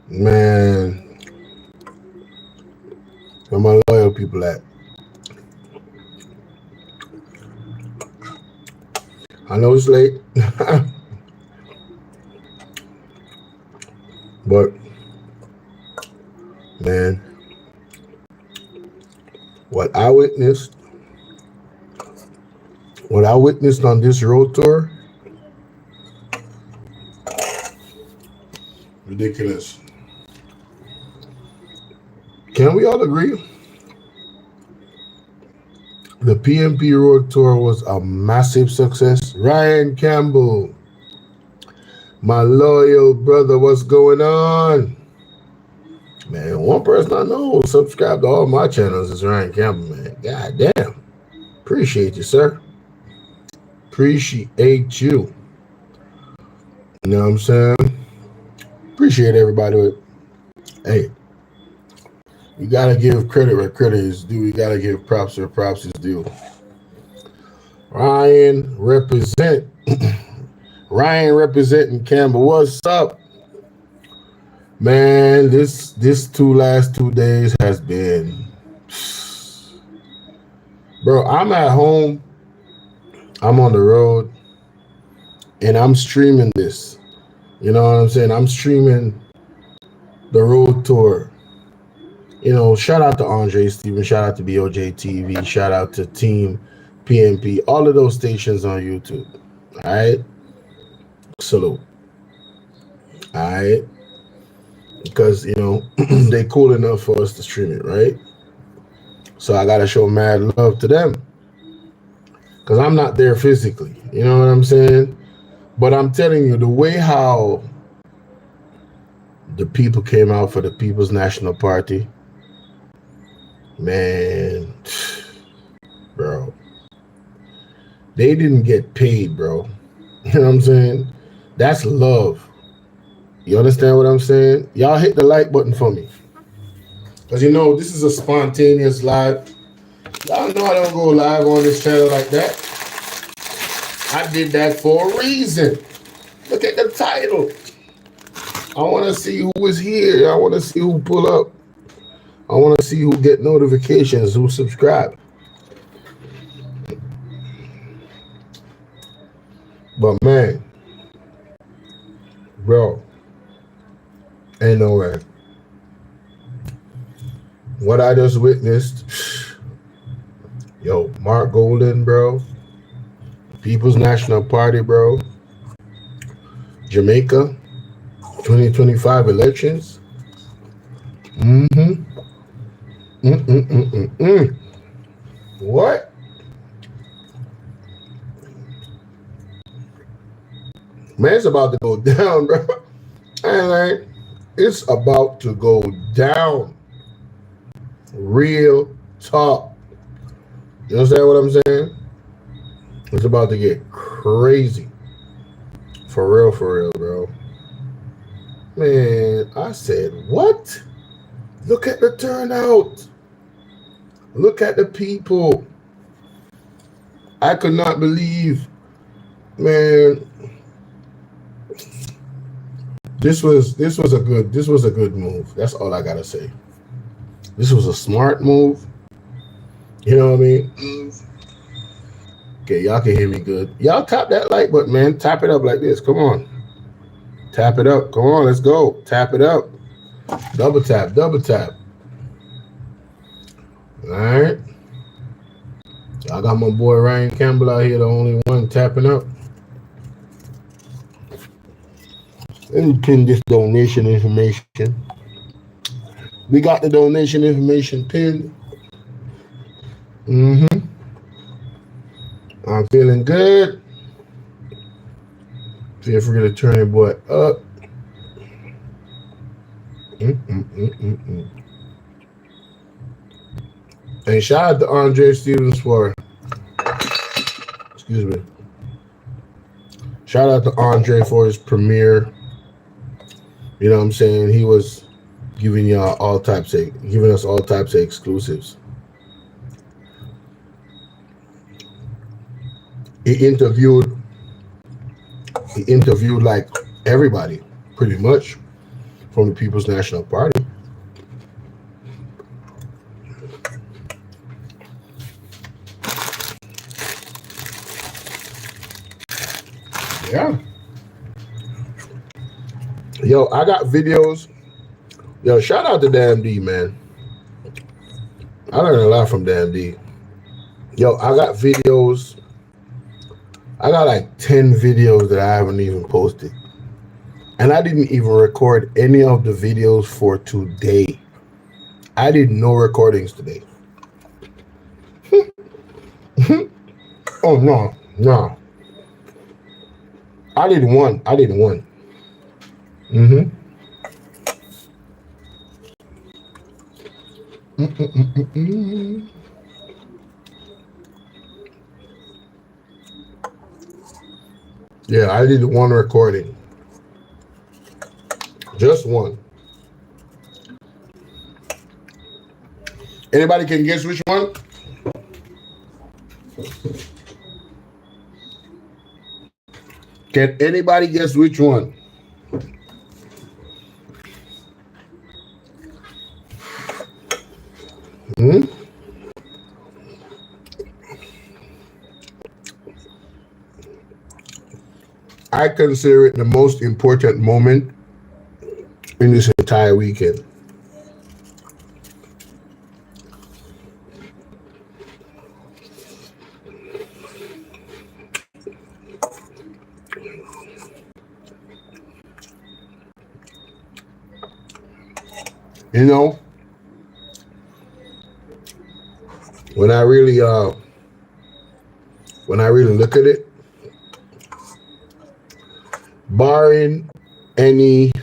Man, where my loyal people at? I know it's late, but man, what I witnessed, what I witnessed on this road tour, ridiculous. Can we all agree? The PMP road tour was a massive success. Ryan Campbell, my loyal brother, what's going on? Man, one person I know subscribe to all my channels is Ryan Campbell, man. God damn. Appreciate you, sir. Appreciate you. You know what I'm saying? Appreciate everybody. Hey, you gotta give credit where credit is due. You gotta give props where props is due. Ryan represent. Ryan representing Campbell. What's up? Man, this last 2 days has been, bro. I'm at home. I'm on the road, and I'm streaming this. You know what I'm saying? I'm streaming the road tour. You know, shout out to Andre Stevens, shout out to BOJ TV, shout out to Team PMP, all of those stations on YouTube. All right, salute. All right, because you know they cool enough for us to stream it, right? So I gotta show mad love to them because I'm not there physically. You know what I'm saying? But I'm telling you, the way how the people came out for the People's National Party, man, bro, they didn't get paid, bro. You know what I'm saying? That's love. You understand what I'm saying? Y'all hit the like button for me. Because you know, this is a spontaneous live. Y'all know I don't go live on this channel like that. I did that for a reason. Look at the title. I want to see who is here. I want to see who pull up. I want to see who get notifications, who subscribe. But man, bro, ain't no way. What I just witnessed, yo, Mark Golden, bro, People's National Party, bro, Jamaica, 2025 elections. What? Man, it's about to go down, bro. And like, it's about to go down. Real talk. You understand what I'm saying? It's about to get crazy. For real, bro. Man, I said, what? Look at the turnout. Look at the people. I could not believe, man. This was a good move. That's all I gotta say. This was a smart move. You know what I mean? Okay, y'all can hear me good. Y'all tap that like button, man. Tap it up like this. Come on. Tap it up. Come on, let's go. Tap it up. Double tap. All right. I got my boy Ryan Campbell out here, the only one tapping up. Let me pin this donation information. We got the donation information pinned. I'm feeling good. Feel free to turn your boy up. And shout out to Andre Stevens for, excuse me. Shout out to Andre for his premiere. You know what I'm saying? He was giving us all types of exclusives. He interviewed He interviewed like everybody, pretty much, from the People's National Party. Yeah. Yo, I got videos. Yo, shout out to Damn D, man. I learned a lot from Damn D. Yo, I got videos. I got like 10 videos that I haven't even posted. And I didn't even record any of the videos for today. I did no recordings today. Oh, no, no. I did one. Mm-hmm. Mm-mm-mm-mm-mm. Yeah, I did one recording. Just one. Anybody can guess which one? Can anybody guess which one? Hmm? I consider it the most important moment in this entire weekend. You know, when I really look at it, barring any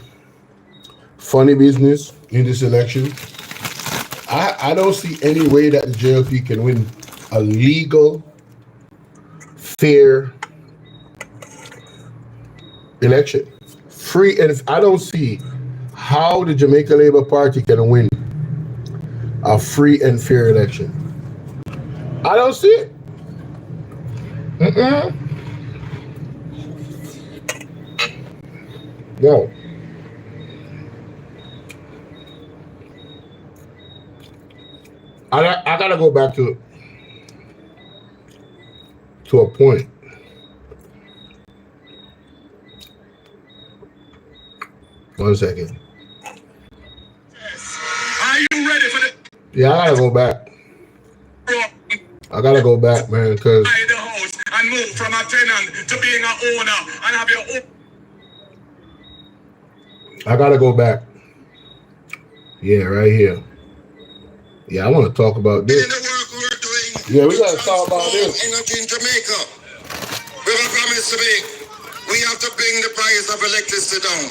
funny business in this election, I don't see any way that the JLP can win a legal, fair election. Free, and I don't see how the Jamaica Labour Party can win a free and fair election. I don't see it. No. I gotta go back to a point. One second. Are you ready for the? Yeah, I gotta go back, man, because buy the house and move from a tenant to being an owner and have your own. I gotta go back. Yeah, right here. Yeah, I want to talk about this. In the work we're doing. Yeah, we gotta talk about this. Energy in Jamaica. We have a promise to make. We have to bring the price of electricity down.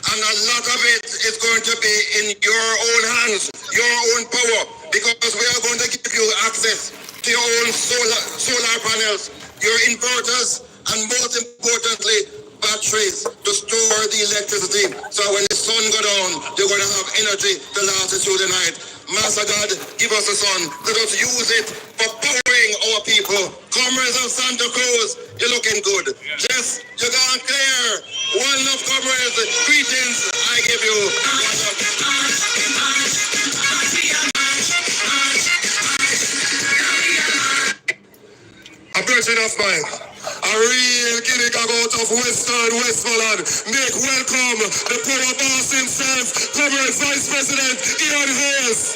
And a lot of it is going to be in your own hands, your own power, because we are going to give you access to your own solar panels, your inverters, and most importantly, batteries to store the electricity. So when the sun go down, you're going to have energy to last you through the night. Master God, give us the sun. Let us use it for powering our people. Comrades of Santa Cruz, you're looking good. Jess, you're gone clear. One love, comrades. Greetings, I give you. A person of mine, a real Guinea out of Western Westmoreland, make welcome the power boss himself, Comrade Vice President Ian Hayes.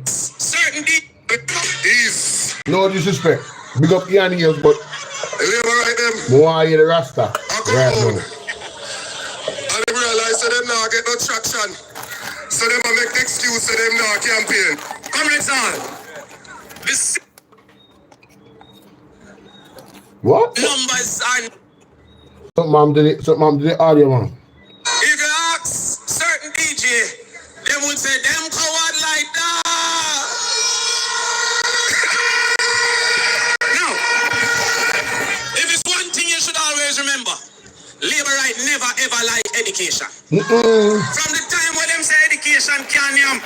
Certainty is No disrespect. Big up Ian Hayes, but right them. more you the Rasta. Right now. And they realize that them now get no traction. So them make the excuse that them now campaign. Comrades on. This What? numbers are. Something did the audio man. If you ask certain DJ, they would say them coward like that. Now, if it's one thing you should always remember, labor right never ever like education. From the time when them say education can yam,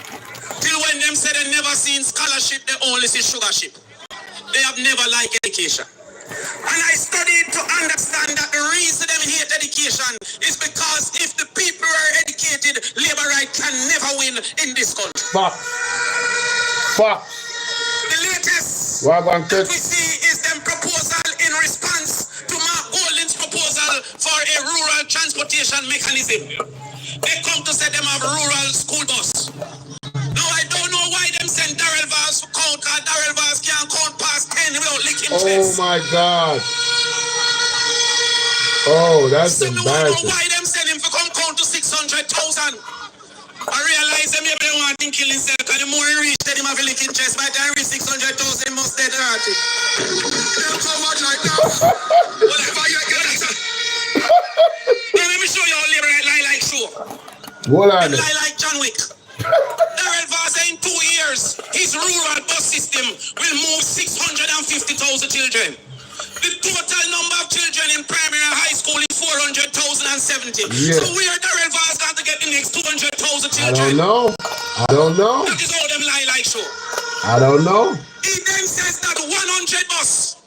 till when them say they never seen scholarship, they only see sugar ship. they have never liked education. And I studied to understand that the reason they hate education is because if the people are educated, labor right can never win in this country. Fuck. The latest that we see is them proposal in response to Mark Golding's proposal for a rural transportation mechanism. They come to say them have rural school bus. Now I don't know why them send Darrell Vars to count, because Darrell Vars can't count past 10 without licking chest. Oh my God. Oh, that's so embarrassing. I don't know why them send him to come count to 600,000. I realize them maybe they want to kill himself, because the more he reach, then him have a licking chest. By the time he reach 600,000, he must dead hearted. They'll come out like that. Whatever you get it. Now let me show you how labor lie like show. What are they? Lie like John Wick. Darrell Vaz in 2 years, his rural bus system will move 650,000 children. The total number of children in primary and high school is 400,070. Yeah. So where Darrell Vaz got to get the next 200,000 children? I don't know. That is how them lie like show. I don't know. He then says that 100 bus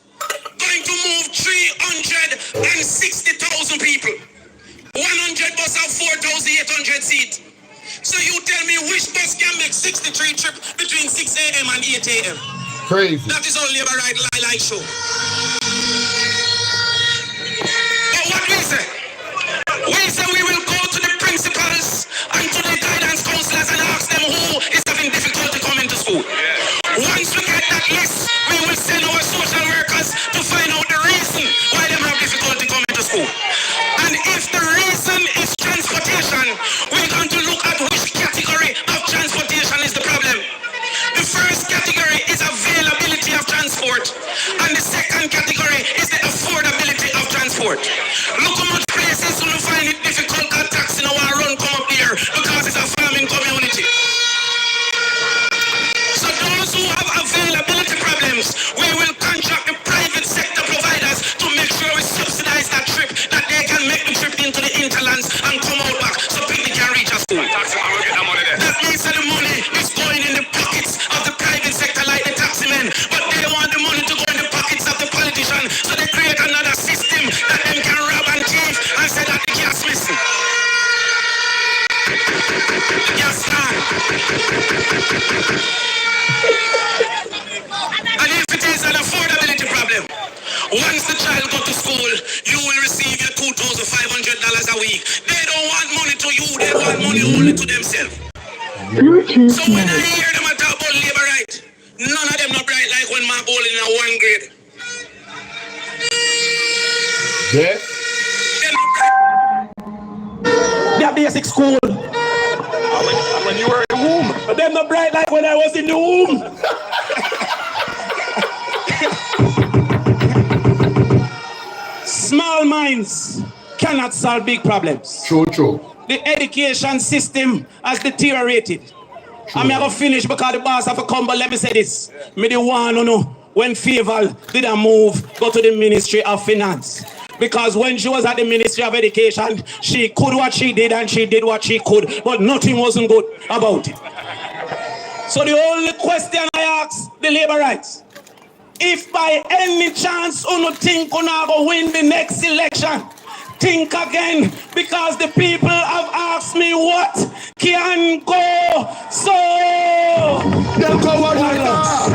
going to move 360,000 people. 100 bus have 4,800 seats. So you tell me which bus can make 63 trips between 6 a.m. and 8 a.m. Crazy. That is all labor right lie like show. But what we say? We say we will go to the principals and to the guidance counselors and ask them who is having difficulty coming to school. Once we get that list, we will send our social workers to find out the reason why they have difficulty coming to school. And if the reason is transportation, we're going to look at which category of transportation is the problem. The first category is availability of transport, and the second category is the affordability of transport. Look how much places will find it difficult to taxi now and run come up here because it's a farming community. So those who have availability problems, we will contract the private sector providers to make sure we subsidize that trip, that they can make the trip into the interlands and come out back so people can reach a school. That means that the money is going in the pockets of the private sector like the taxi men, but they want the money to go in the pockets of the politician, so they create another system that them can rob and thief and say that the gas missing. The gas gone. And if it is an affordability problem, once the child go to school, you will receive your $2,500 a week. They don't want money to you, they want money only to themselves. So when I hear them talk about labor right, none of them not bright like when Mark Bolo in a 1 grade. Yeah. They're not bright. They're basic school. When you were in the womb. But they're not bright like when I was in the womb. Small minds cannot solve big problems. True. The education system has deteriorated. I'm going to finish because the boss have to come, but let me say this. Me the one who know when Favor didn't move, go to the Ministry of Finance. Because when she was at the Ministry of Education, she could what she did and she did what she could, but nothing wasn't good about it. So the only question I ask the labor rights, if by any chance you think you not go win the next election, think again, because the people have asked me what can go so. They'll go out like that.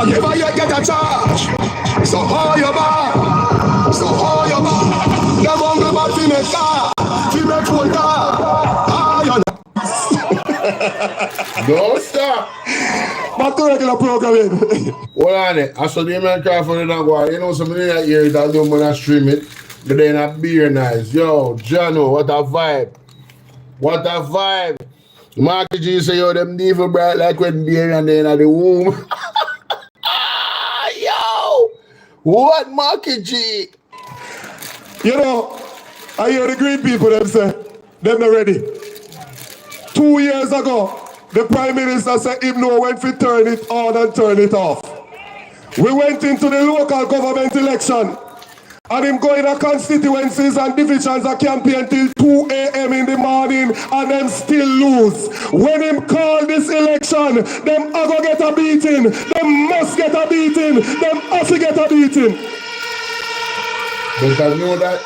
Never you get a charge. So hold your bar. So hold your bar. They're going to buy female car. Female full car. Don't stop. Back to regular programming. Hold on it. I saw the American for the Nagua. You know, some of that years that do when I stream it. But then a beer nice. Yo, Jano, what a vibe. What a vibe. Marky G say, yo, them devil bright like when beer and then at the womb. Yo, what Marky G? You know, I hear the green people them say, them not ready. 2 years ago, the Prime Minister said him know when to turn it on and turn it off. We went into the local government election. And him going to constituencies and divisions and campaign till 2 a.m. in the morning and them still lose. When him call this election, them are going to get a beating. Them must get a beating. Them have to get a beating. Because you know that?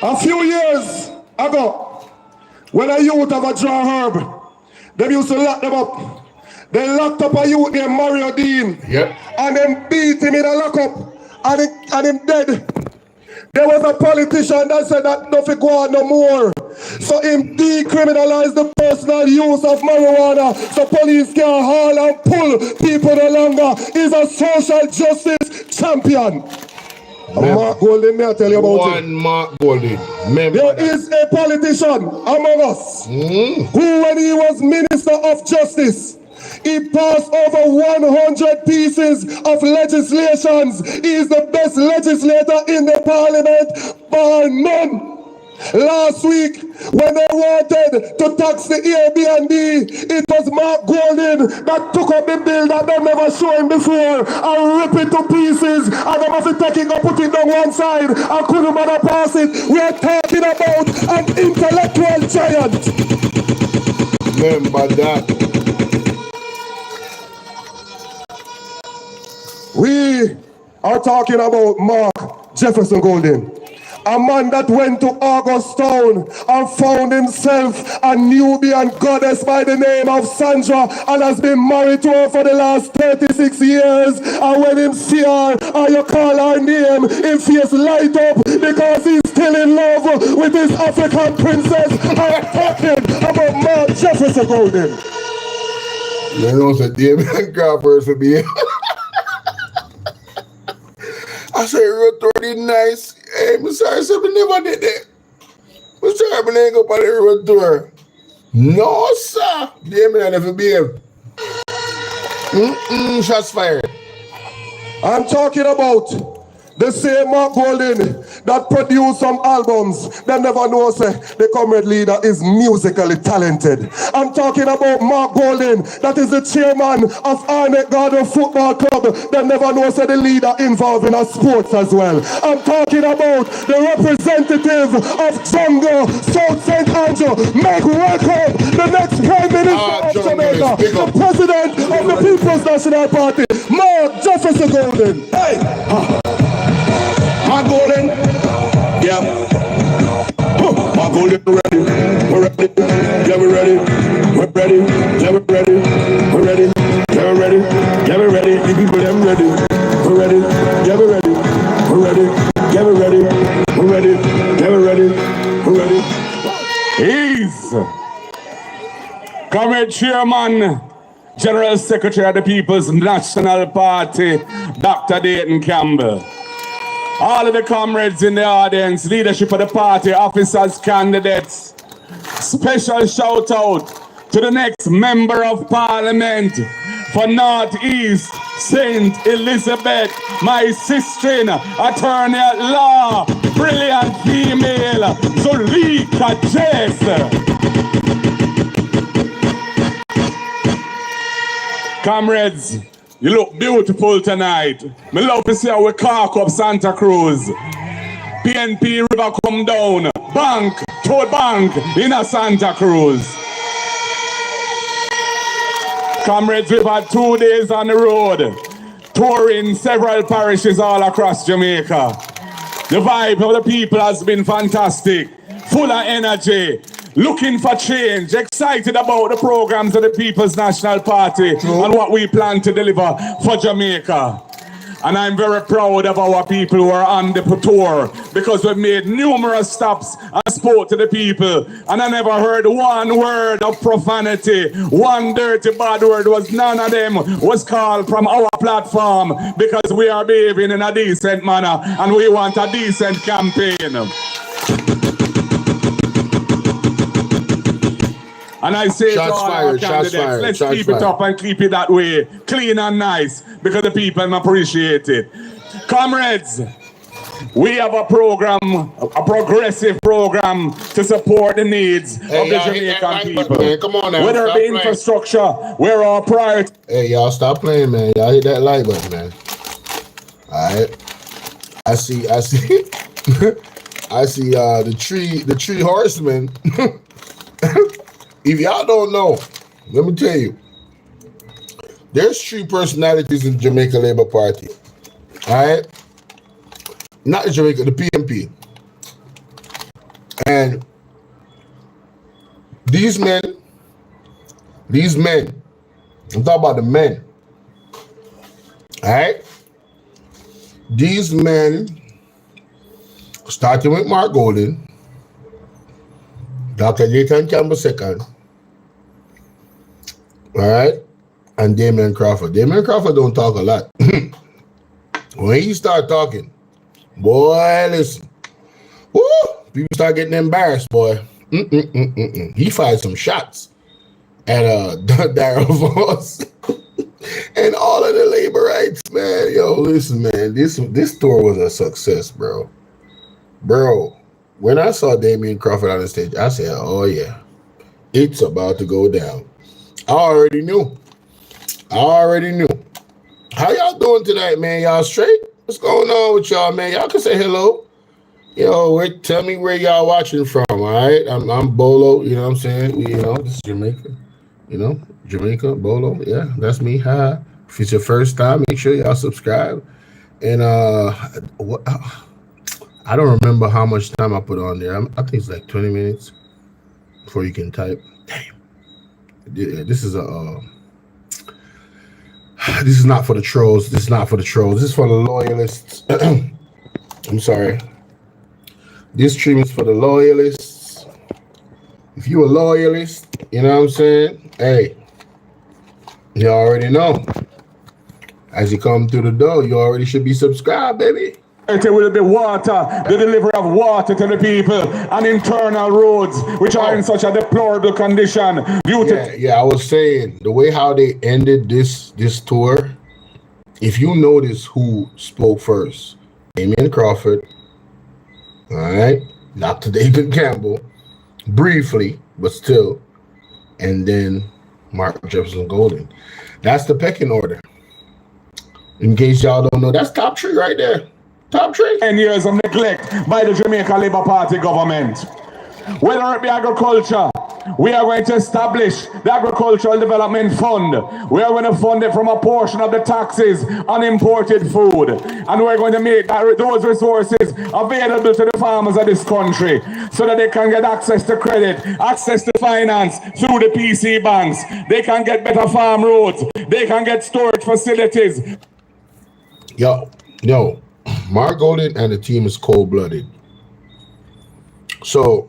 A few years ago, when a youth of a draw herb, them used to lock them up. They locked up a youth named Mario Dean. Yep. And then beat him in a lockup. And him dead. There was a politician that said that nothing go on no more. So him decriminalized the personal use of marijuana so police can haul and pull people no longer. He's a social justice champion. Mark Golding, may I tell you about it? Mark Golding. There is a politician among us who, when he was Minister of Justice, he passed over 100 pieces of legislations. He is the best legislator in the parliament, bar none. Last week, when they wanted to tax the Airbnb, it was Mark Golding that took up the bill that they never shown before and rip it to pieces, and they must be taking and put it on one side and couldn't bother pass it. We are talking about an intellectual giant. Remember that. We are talking about Mark Jefferson Golding, a man that went to Augustown and found himself a Nubian goddess by the name of Sandra and has been married to her for the last 36 years. And when him see her and you call her name, his face light up because he's still in love with his African princess. I'm talking about Mark Jefferson Golding. You know, it's a David Crawford for me. I say, real 30 nice. Hey, I'm sorry, I never did that. I'm sorry, I ain't go on the road tour. No, sir. Damn, I never behave. Shots fired. I'm talking about the same Mark Golding that produced some albums that never know say the comrade leader is musically talented. I'm talking about Mark Golding that is the chairman of Arnett Garden Football Club that never know say the leader involved in our sports as well. I'm talking about the representative of Jungle, South St. Andrew. Make welcome the next Prime Minister of Jamaica, the President of the People's National Party, Mark Jefferson Golding. Hey! Mark Golding, yeah. Mark Golding, we're ready. We're ready. Yeah, we're ready. We're ready. Yeah, we're ready. We're ready. Yeah, we're ready. Yeah, we're ready. The people, them ready. We're ready. Yeah, we're ready. We're ready. Yeah, we're ready. We're ready. Yeah, we're ready. We're ready. He's Comrade Chairman, General Secretary of the People's National Party, Dr. Dayton Campbell. All of the comrades in the audience, leadership of the party, officers, candidates. Special shout out to the next Member of Parliament for Northeast St. Elizabeth, my sister, attorney at law, brilliant female, Zulika Jess. Comrades, you look beautiful tonight. Me love to see how we cark up Santa Cruz. PNP River come down. Bank, toad bank in a Santa Cruz. Comrades, we've had 2 days on the road, touring several parishes all across Jamaica. The vibe of the people has been fantastic, full of energy, looking for change, excited about the programs of the People's National Party and what we plan to deliver for Jamaica. And I'm very proud of our people who are on the tour because we've made numerous stops and spoke to the people. And I never heard one word of profanity. One dirty bad word was none of them was called from our platform because we are behaving in a decent manner and we want a decent campaign. And I say to all our candidates, let's keep it up and keep it that way, clean and nice, because the people appreciate it. Comrades, we have a program, a progressive program to support the needs of the Jamaican people. Man. Come on now, whether it be infrastructure, where our priority. Hey, y'all stop playing, man. Y'all hit that like button, man. All right. I see I see the tree horsemen. If y'all don't know, let me tell you, there's three personalities in Jamaica Labour Party. Alright? Not in Jamaica, the PMP. And these men, I'm talking about the men. Alright? These men, starting with Mark Golden, Dr. Nathan Campbell II, alright, and Damien Crawford. Damien Crawford don't talk a lot. When he start talking, boy, listen. Woo! People start getting embarrassed, boy. He fired some shots at Darryl Voss and all of the labor rights, man. Yo, listen, man. This tour was a success, bro. Bro, when I saw Damien Crawford on the stage, I said, oh yeah, it's about to go down. I already knew. How y'all doing tonight, man? Y'all straight? What's going on with y'all, man? Y'all can say hello. Yo, tell me where y'all watching from, all right? I'm Bolo, you know what I'm saying? This is Jamaica. Jamaica, Bolo. Yeah, that's me. Hi. If it's your first time, make sure y'all subscribe. And I don't remember how much time I put on there. I think it's like 20 minutes before you can type. Damn. This is this is not for the trolls. This is for the loyalists. I'm sorry. This stream is for the loyalists. If you a loyalist, you know what I'm saying? Hey, you already know. As you come through the door, you already should be subscribed, baby. It will be water, the delivery of water to the people, and internal roads, which are in such a deplorable condition. I was saying, the way how they ended this tour, if you notice who spoke first, Damien Crawford, all right, Dr. David Campbell, briefly, but still, and then Mark Jefferson Golden. That's the pecking order. In case y'all don't know, that's top three right there. Top three. 10 years of neglect by the Jamaica Labour Party government. Whether it be agriculture, we are going to establish the Agricultural Development Fund. We are going to fund it from a portion of the taxes on imported food. And we're going to make those resources available to the farmers of this country so that they can get access to credit, access to finance through the PC banks. They can get better farm roads. They can get storage facilities. Yo, Mark Golden and the team is cold-blooded. So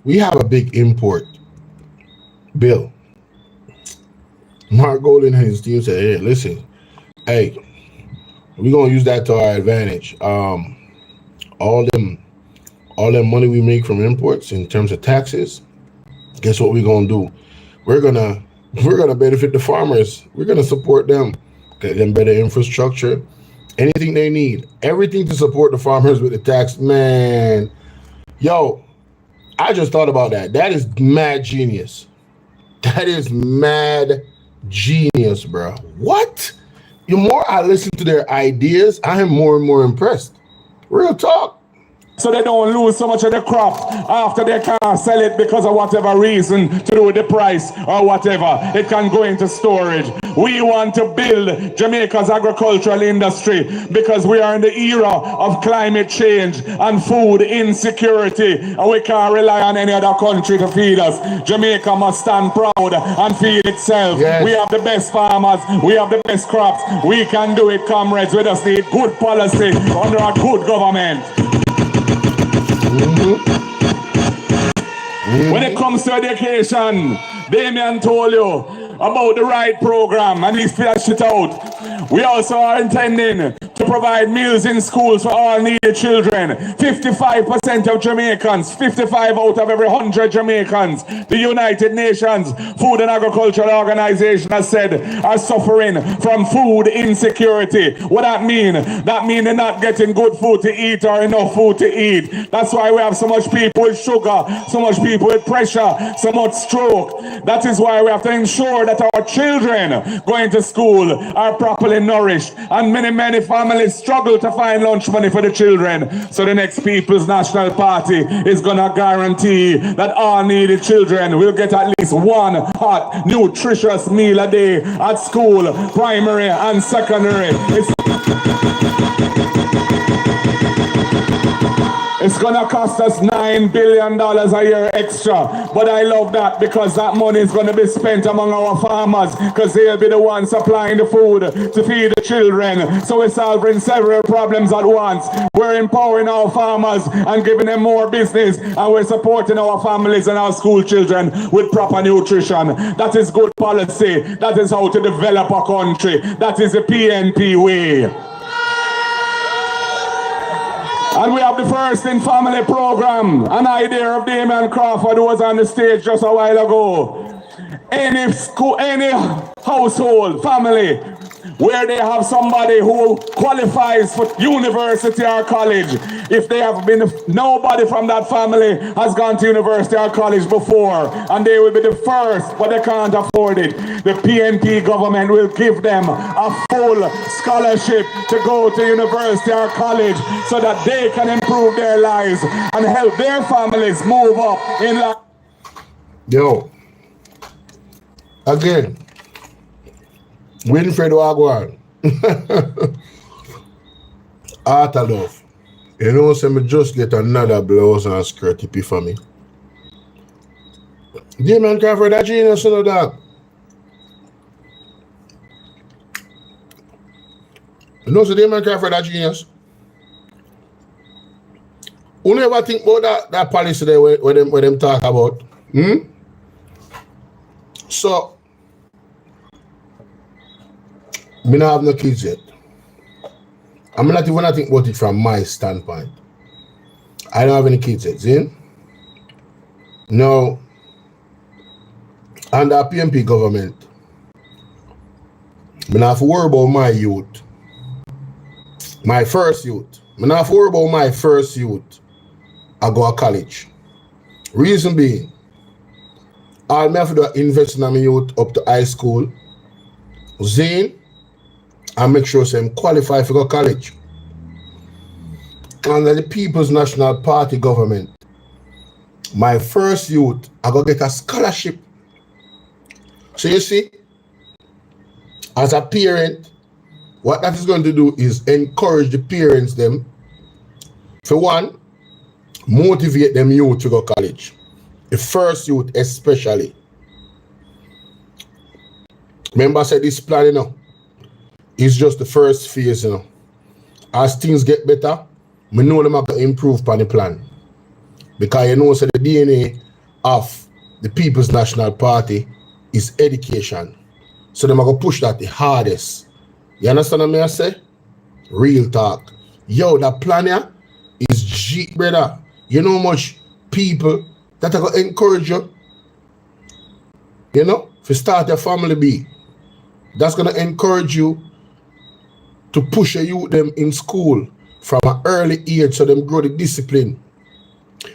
we have a big import bill. Mark Golden and his team said, hey, listen, we're going to use that to our advantage. All them money we make from imports in terms of taxes, guess what we're going to do? We're going to benefit the farmers. We're going to support them, get them better infrastructure, anything they need, everything to support the farmers with the tax. Man, yo, I just thought about that. That is mad genius. That is mad genius, bro. What? The more I listen to their ideas, I am more and more impressed. Real talk. So they don't lose so much of the crop after they can't sell it because of whatever reason to do with the price or whatever. It can go into storage. We want to build Jamaica's agricultural industry because we are in the era of climate change and food insecurity, and we can't rely on any other country to feed us. Jamaica must stand proud and feed itself. Yes. We have the best farmers. We have the best crops. We can do it, comrades. We just need good policy under a good government. When it comes to education, Damien told you about the right program and he flashed it out. We also are intending to provide meals in schools for all needy children. 55% of Jamaicans, 55 out of every 100 Jamaicans, the United Nations Food and Agricultural Organization has said, are suffering from food insecurity. What that mean? That means they're not getting good food to eat or enough food to eat. That's why we have so much people with sugar, so much people with pressure, so much stroke. That is why we have to ensure that our children going to school are properly nourished. And many families family struggle to find lunch money for the children. So the next People's National Party is gonna guarantee that all needy children will get at least one hot, nutritious meal a day at school, primary and secondary. It's gonna cost us $9 billion a year extra, but I love that because that money is gonna be spent among our farmers because they'll be the ones supplying the food to feed the children. So we're solving several problems at once. We're empowering our farmers and giving them more business, and we're supporting our families and our school children with proper nutrition. That is good policy. That is how to develop a country. That is the PNP way. And we have the First in Family program, an idea of Damian Crawford who was on the stage just a while ago. Any school, any household, family, where they have somebody who qualifies for university or college, if they have been, nobody from that family has gone to university or college before, and they will be the first, but they can't afford it. The PNP government will give them a full scholarship to go to university or college so that they can improve their lives and help their families move up in life. Yo, again, Winfred Wagwan. Art of love. You know, so me just get another blouse and skirt hippie for me. Damian Crawford, that genius, you know, dog. You know, so Damian Crawford, that genius. Who never think about that policy there where them talk about? So, me not have no kids yet. I'm not even think about it from my standpoint. I don't have any kids yet, see? No. Under PNP government, I don't have to worry about my youth. My first youth. I don't have to worry about my first youth. I go to college. Reason being, all I have to do is invest in my youth up to high school. Zane, and make sure I'm qualified for go college. Under the People's National Party government, my first youth, I go get a scholarship. So you see, as a parent, what that is going to do is encourage the parents them, for one, motivate them youth to go college. The first youth especially. Remember I said this plan, you know, is just the first phase, you know. As things get better, we know them have to improve upon the plan. Because you know, so the DNA of the People's National Party is education. So them are going to push that the hardest. You understand what I say? Real talk. Yo, that plan here is G, brother. You know how much people that are going to encourage you, you know, to start a family be. That's going to encourage you to push your youth them in school from an early age so them grow the discipline.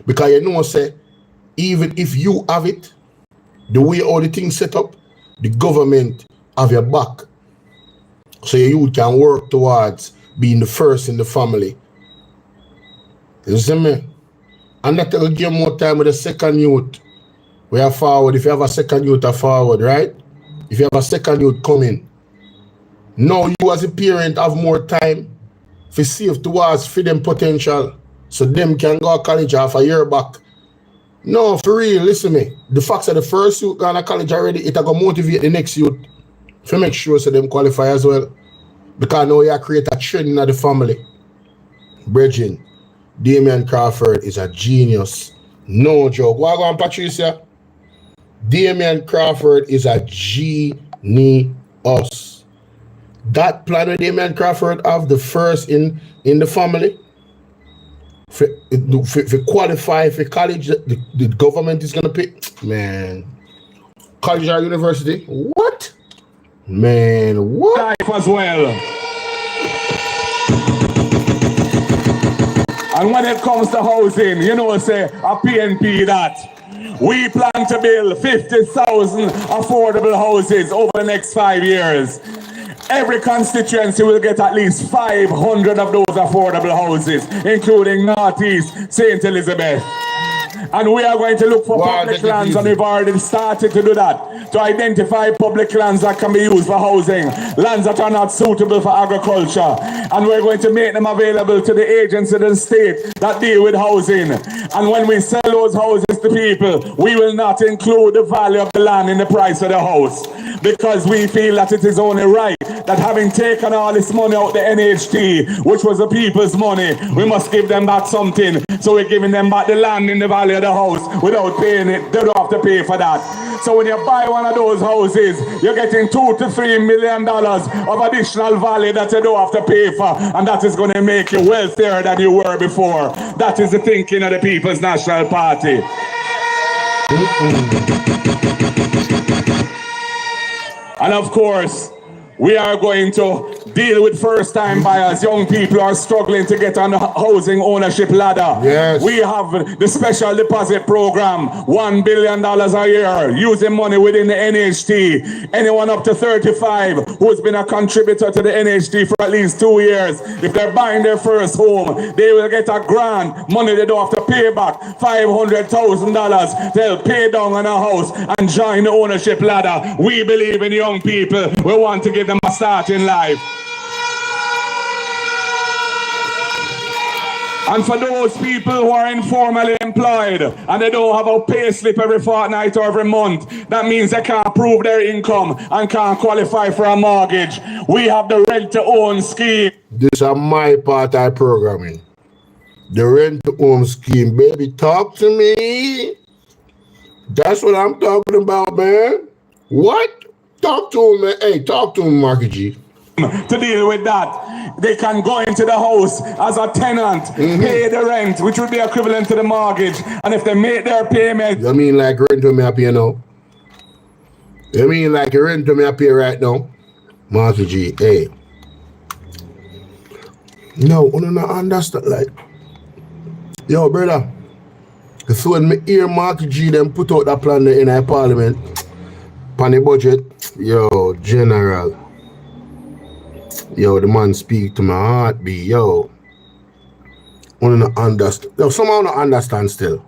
Because you know, say, even if you have it, the way all the things set up, the government have your back. So your youth can work towards being the first in the family. You see me? And that will give more time with the second youth. We are forward. If you have a second youth, are forward, right? If you have a second youth coming. Now you as a parent have more time to save towards for them potential. So them can go to college half a year back. No, for real, listen to me. The fact that the first youth gone to college already, it will motivate the next youth to make sure so them qualify as well. Because now you create a trend in the family. Bridging, Damian Crawford is a genius. No joke. What on, Patricia? Damian Crawford is a genius. That plan with Damian Crawford have the first in the family. For qualify for college, the government is going to pay. Man. College or university? What? Man, what? Life as well. And when it comes to housing, you know, say a PNP that we plan to build 50,000 affordable houses over the next 5 years. Every constituency will get at least 500 of those affordable houses, including Northeast, St. Elizabeth. And we are going to look for public lands, and we've already started to do that, to identify public lands that can be used for housing, lands that are not suitable for agriculture. And we're going to make them available to the agencies of the state that deal with housing. And when we sell those houses to people, we will not include the value of the land in the price of the house, because we feel that it is only right that having taken all this money out the NHT, which was the people's money, we must give them back something. So we're giving them back the land in the value of the house without paying it. They don't have to pay for that. So when you buy one of those houses, you're getting $2 to $3 million of additional value that you don't have to pay for, and that is going to make you wealthier than you were before. That is the thinking of the People's National Party. And of course, we are going to deal with first-time buyers. Young people are struggling to get on the housing ownership ladder. Yes. We have the special deposit program, $1 billion a year, using money within the NHT. Anyone up to 35 who's been a contributor to the NHT for at least 2 years, if they're buying their first home, they will get a grant, money they don't have to pay back, $500,000. They'll pay down on a house and join the ownership ladder. We believe in young people. We want to give them a start in life. And for those people who are informally employed and they don't have a pay slip every fortnight or every month, that means they can't prove their income and can't qualify for a mortgage. We have the rent-to-own scheme. This is my part of programming. The rent-to-own scheme, baby, talk to me. That's what I'm talking about, man. What? Talk to him, man. Hey, talk to him, Marky G. To deal with that, they can go into the house as a tenant, pay the rent, which would be equivalent to the mortgage, and if they make their payment. You mean like rent to me up here now? You mean like rent to me up here right now? Marky G, hey. No, I don't understand. Like, yo, brother, so when me hear Marky G them put out that plan in our parliament, on the budget, yo, General. Yo, the man speak to my heartbeat. Yo, I don't understand. Yo, somehow I don't understand still.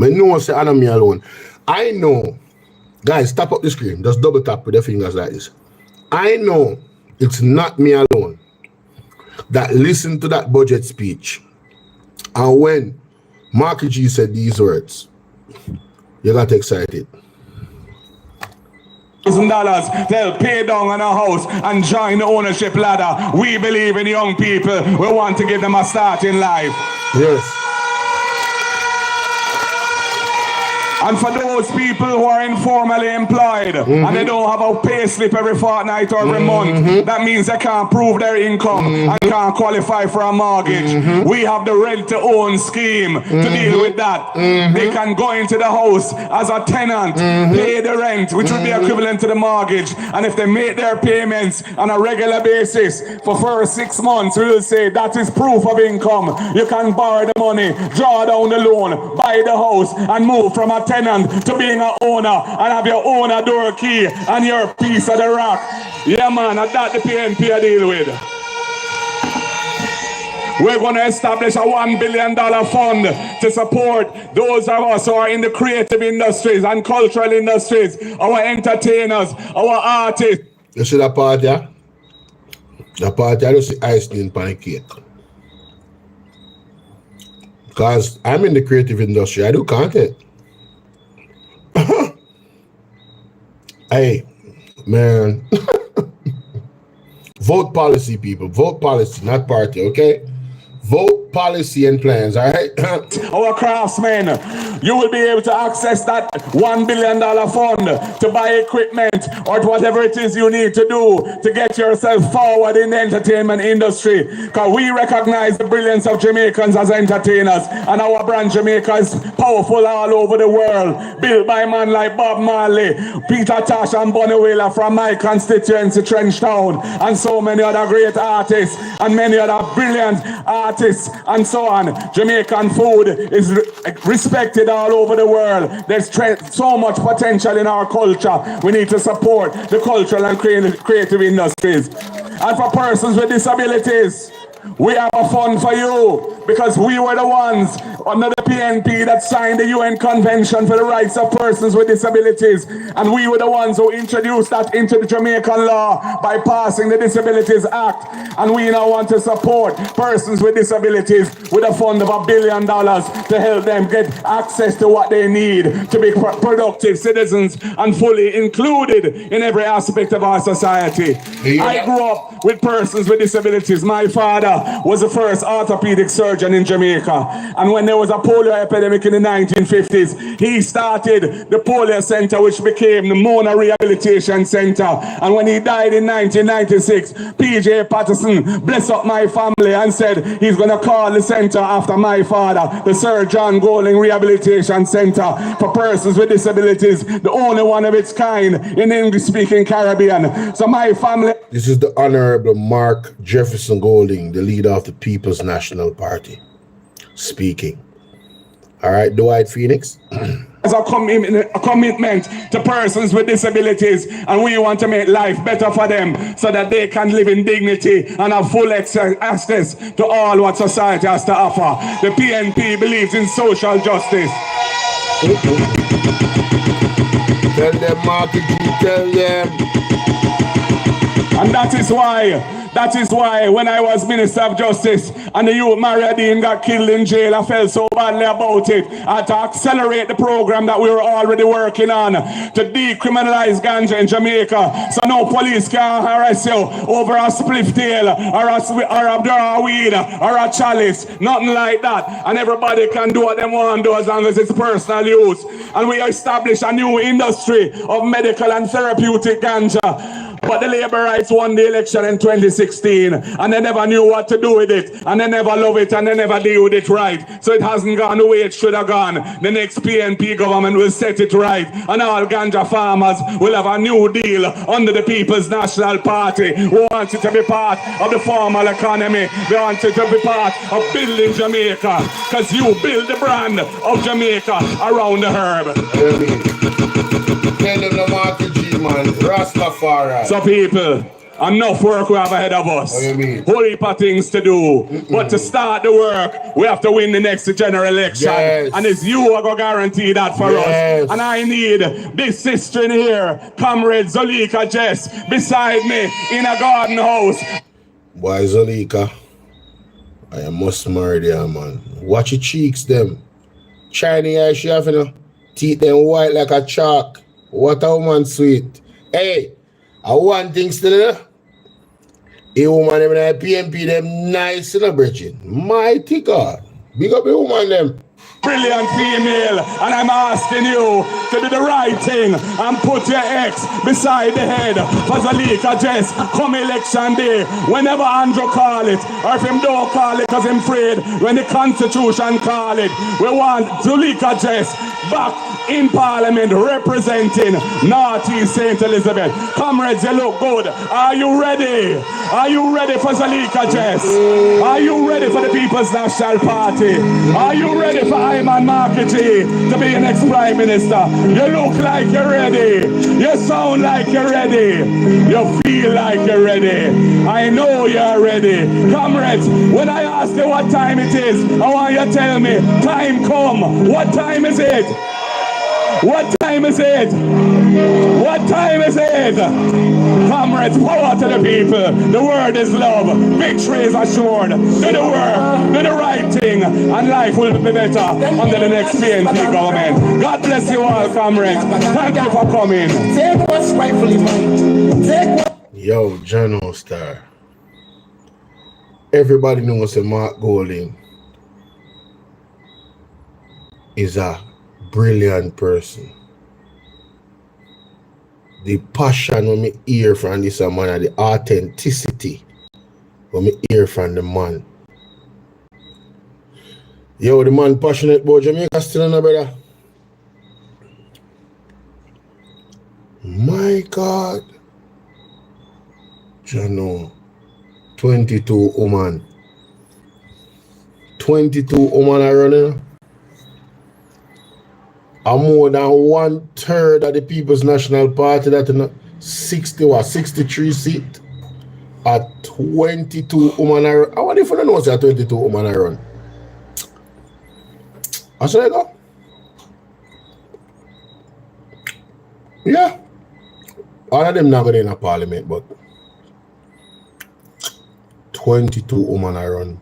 I know say I don't me alone. I know, guys, tap up the screen. Just double tap with your fingers like this. I know it's not me alone that listened to that budget speech. And when Marky G said these words, you got excited. $1,000, they'll pay down on a house and join the ownership ladder. We believe in young people. We want to give them a start in life. Yes. And for those people who are informally employed and they don't have a pay slip every fortnight or every month, that means they can't prove their income and can't qualify for a mortgage. We have the rent-to-own scheme to deal with that. They can go into the house as a tenant, pay the rent, which would be equivalent to the mortgage. And if they make their payments on a regular basis for first 6 months, we will say that is proof of income. You can borrow the money, draw down the loan, buy the house, and move from a tenant to being an owner and have your owner door key and your piece of the rock. Yeah, man, and that the PNP I deal with. We're going to establish a $1 billion fund to support those of us who are in the creative industries and cultural industries, our entertainers, our artists. You see that part, yeah? That part, I just see icing on the cake. Because I'm in the creative industry, I do content. Hey, man. Vote policy, people. Vote policy, not party, okay? Vote policy and plans, all right? Our craftsmen, you will be able to access that $1 billion fund to buy equipment or whatever it is you need to do to get yourself forward in the entertainment industry. Because we recognize the brilliance of Jamaicans as entertainers, and our brand Jamaica is powerful all over the world. Built by man like Bob Marley, Peter Tosh and Bonnie Wheeler from my constituency, Trenchtown, and so many other great artists and many other brilliant artists and so on. Jamaican food is respected all over the world. There's so much potential in our culture. We need to support the cultural and creative industries. And for persons with disabilities, we have a fund for you because we were the ones under the PNP that signed the UN Convention for the Rights of Persons with Disabilities, and we were the ones who introduced that into the Jamaican law by passing the Disabilities Act. And we now want to support persons with disabilities with a fund of $1 billion to help them get access to what they need to be productive citizens and fully included in every aspect of our society. I grew up with persons with disabilities. My father was the first orthopedic surgeon in Jamaica, and when there was a polio epidemic in the 1950s, he started the polio center, which became the Mona Rehabilitation Center. And when he died in 1996, PJ Patterson blessed up my family and said he's going to call the center after my father, the Sir John Golding Rehabilitation Center for persons with disabilities, the only one of its kind in the English-speaking Caribbean. So my family... This is the Honorable Mark Jefferson Golding, the leader of the People's National Party, speaking. All right, Dwight Phoenix. As a commitment to persons with disabilities, and we want to make life better for them so that they can live in dignity and have full access to all what society has to offer. The PNP believes in social justice. Tell them, Marky G, tell them. And that is why when I was Minister of Justice and the youth Maria Dean got killed in jail, I felt so badly about it. I had to accelerate the program that we were already working on to decriminalize ganja in Jamaica, so no police can arrest you over a spliff tail or a weed or a chalice, nothing like that. And everybody can do what they want to do as long as it's personal use. And we established a new industry of medical and therapeutic ganja. But the Labour Rights won the election in 2016, and they never knew what to do with it, and they never love it, and they never deal with it right. So it hasn't gone the way it should have gone. The next PNP government will set it right, and all ganja farmers will have a new deal under the People's National Party, who wants it to be part of the formal economy. They want it to be part of building Jamaica, because you build the brand of Jamaica around the herb. Tell them the Marky G, man. Rastafari. So people, enough work we have ahead of us. What do you mean? Whole heap of things to do. But to start the work, we have to win the next general election. Yes. And it's you who are going to guarantee that for us. And I need this sister in here, Comrade Zolika Jess, beside me in a garden house. Boy, Zolika, I must marry there, man. Watch your cheeks, them. Shiny eyes she have, you know. Teeth them white like a chalk. What a woman sweet. Hey, I want things still. A woman them in the PNP them nice, you know, Bridget. Mighty God. Big up the woman them. Brilliant female, and I'm asking you to do the right thing and put your ex beside the head for Zolika Jess come election day. Whenever Andrew call it, or if him don't call it because him afraid, when the Constitution call it, we want Zolika Jess back in Parliament representing Northeast St. Elizabeth. Comrades, you look good. Are you ready? Are you ready for Zolika Jess? Are you ready for the People's National Party? Are you ready for Iman Marketing to be the next Prime Minister? You look like you're ready. You sound like you're ready. You feel like you're ready. I know you're ready. Comrades, when I ask you what time it is, I want you to tell me, time come. What time is it? What time is it? What time is it? Comrades, power to the people. The word is love. Victory is assured. Do the work. Do the right thing. And life will be better under the next PNP government. God bless you all, comrades. Thank you for coming. Take what's rightfully mine. Yo, General Star. Everybody knows that Mark Golding is a brilliant person. The passion when me hear from this man and the authenticity when me hear from the man. Yo, the man passionate about Jamaica still, no, brother. My God. Jano, 22 woman. 22 women are running. And more than 1/3 of the People's National Party that in 63 seat. At 22 women are run. I wonder if I don't know say 22 women are run. How should I go? Yeah. All of them not going in a parliament, but 22 women are run.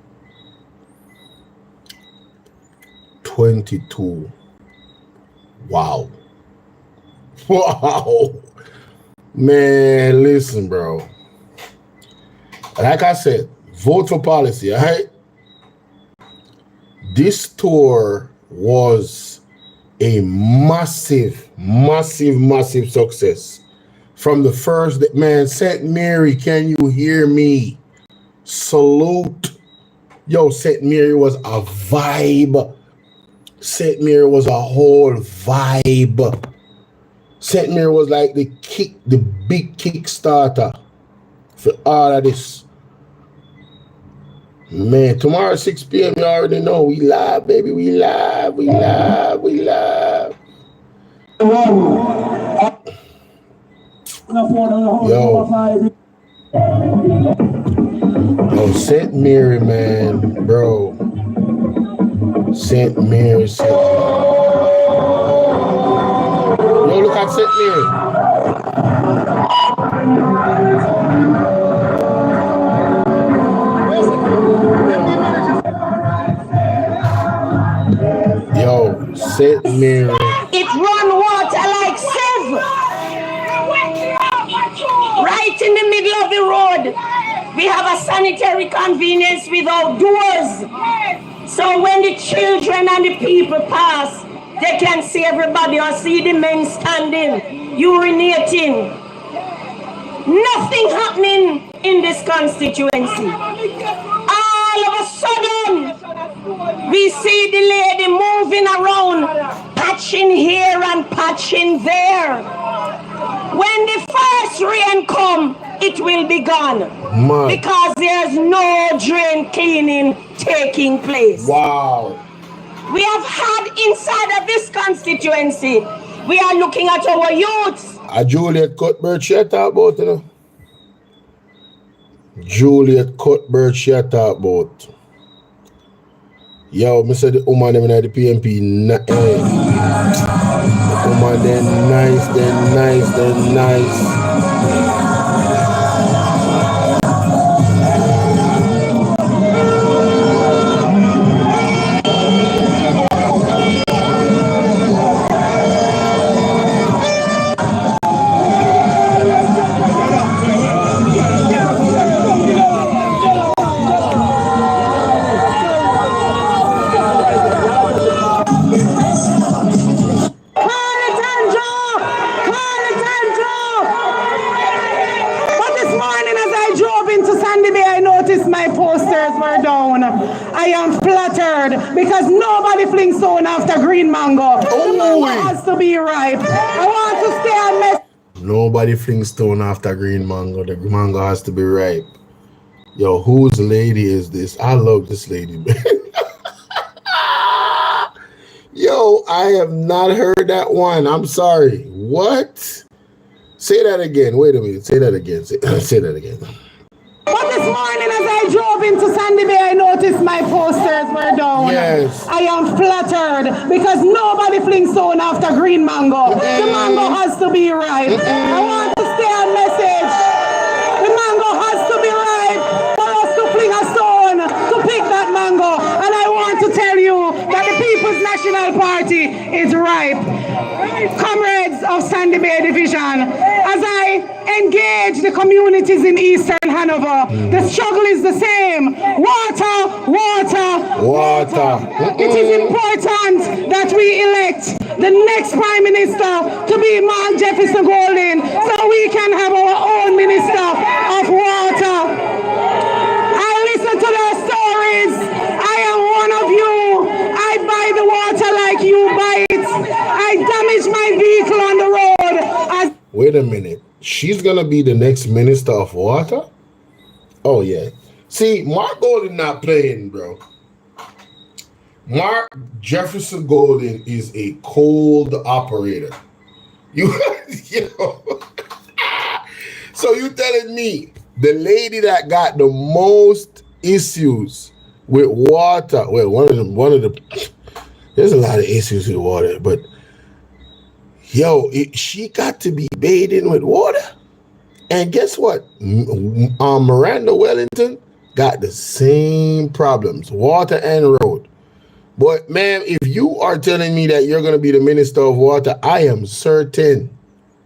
22. Wow. Wow. Man, listen, bro. Like I said, vote for policy, all right? This tour was a massive, massive, massive success. From the first, man, St. Mary, can you hear me? Salute. Yo, St. Mary was a vibe. St. Mary was a whole vibe. St. Mary was like the big Kickstarter for all of this. Man, tomorrow 6 p.m. you already know. We live, baby. We live. Yo, St. Mary, man, bro. St. Mary. Yo, look at St. Mary. Yo, St. Mary. It run water like sieve. Right in the middle of the road. We have a sanitary convenience without doors. So when the children and the people pass, they can see everybody or see the men standing, urinating. Nothing happening in this constituency. All of a sudden, we see the lady moving around, patching here and patching there. When the first rain come, it will be gone. Because there's no drain cleaning taking place. Wow. We have had inside of this constituency, we are looking at our youths. Juliet Cuthbert she talk about, you know. Juliet Cuthbert she talk about. Yo, me say the woman them in the PMP, the woman they're nice. I am flattered because nobody flings stone after green mango. The mango has to be ripe. I want to stay on mess. Nobody flings stone after green mango. The mango has to be ripe. Yo, whose lady is this? I love this lady, man. Yo, I have not heard that one. I'm sorry. What? Say that again. Wait a minute. Say that again. Say that again. But this morning as I drove into Sandy Bay, I noticed my posters were down. Yes. I am flattered because nobody flings stone after green mango. The mango has to be ripe. I want to stay on message. The mango has to be ripe for us to fling a stone to pick that mango. And I want to tell you that the People's National Party is ripe. Comrades of Sandy Bay Division, as I engage the communities in Eastern Hanover, the struggle is the same. Water. It is important that we elect the next Prime Minister to be Mark Jefferson Golding so we can have our own Minister of Water. I listen to their stories. I am one of you. I buy the water like you buy it. I damage my vehicle on the road. Wait a minute. She's gonna be the next Minister of Water? Oh yeah. See, Mark Golding not playing, bro. Mark Jefferson Golden is a cold operator. You know. So you telling me the lady that got the most issues with water? Well, one of the there's a lot of issues with water, but she got to be bathing with water. And guess what? Miranda Wellington got the same problems, water and road. But ma'am, if you are telling me that you're going to be the minister of water, I am certain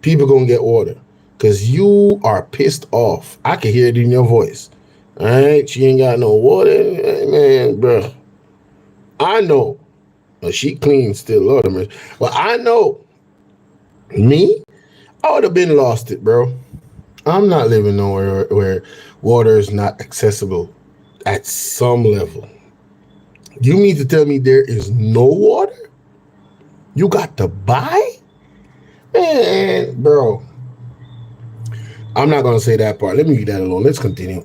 people going to get water because you are pissed off. I can hear it in your voice. All right, she ain't got no water, man, bro. I know. Well, she clean still, Lord of mercy. But I know me, I would have been lost it, bro. I'm not living nowhere where water is not accessible at some level. You mean to tell me there is no water? You got to buy? Man, bro. I'm not going to say that part. Let me leave that alone. Let's continue.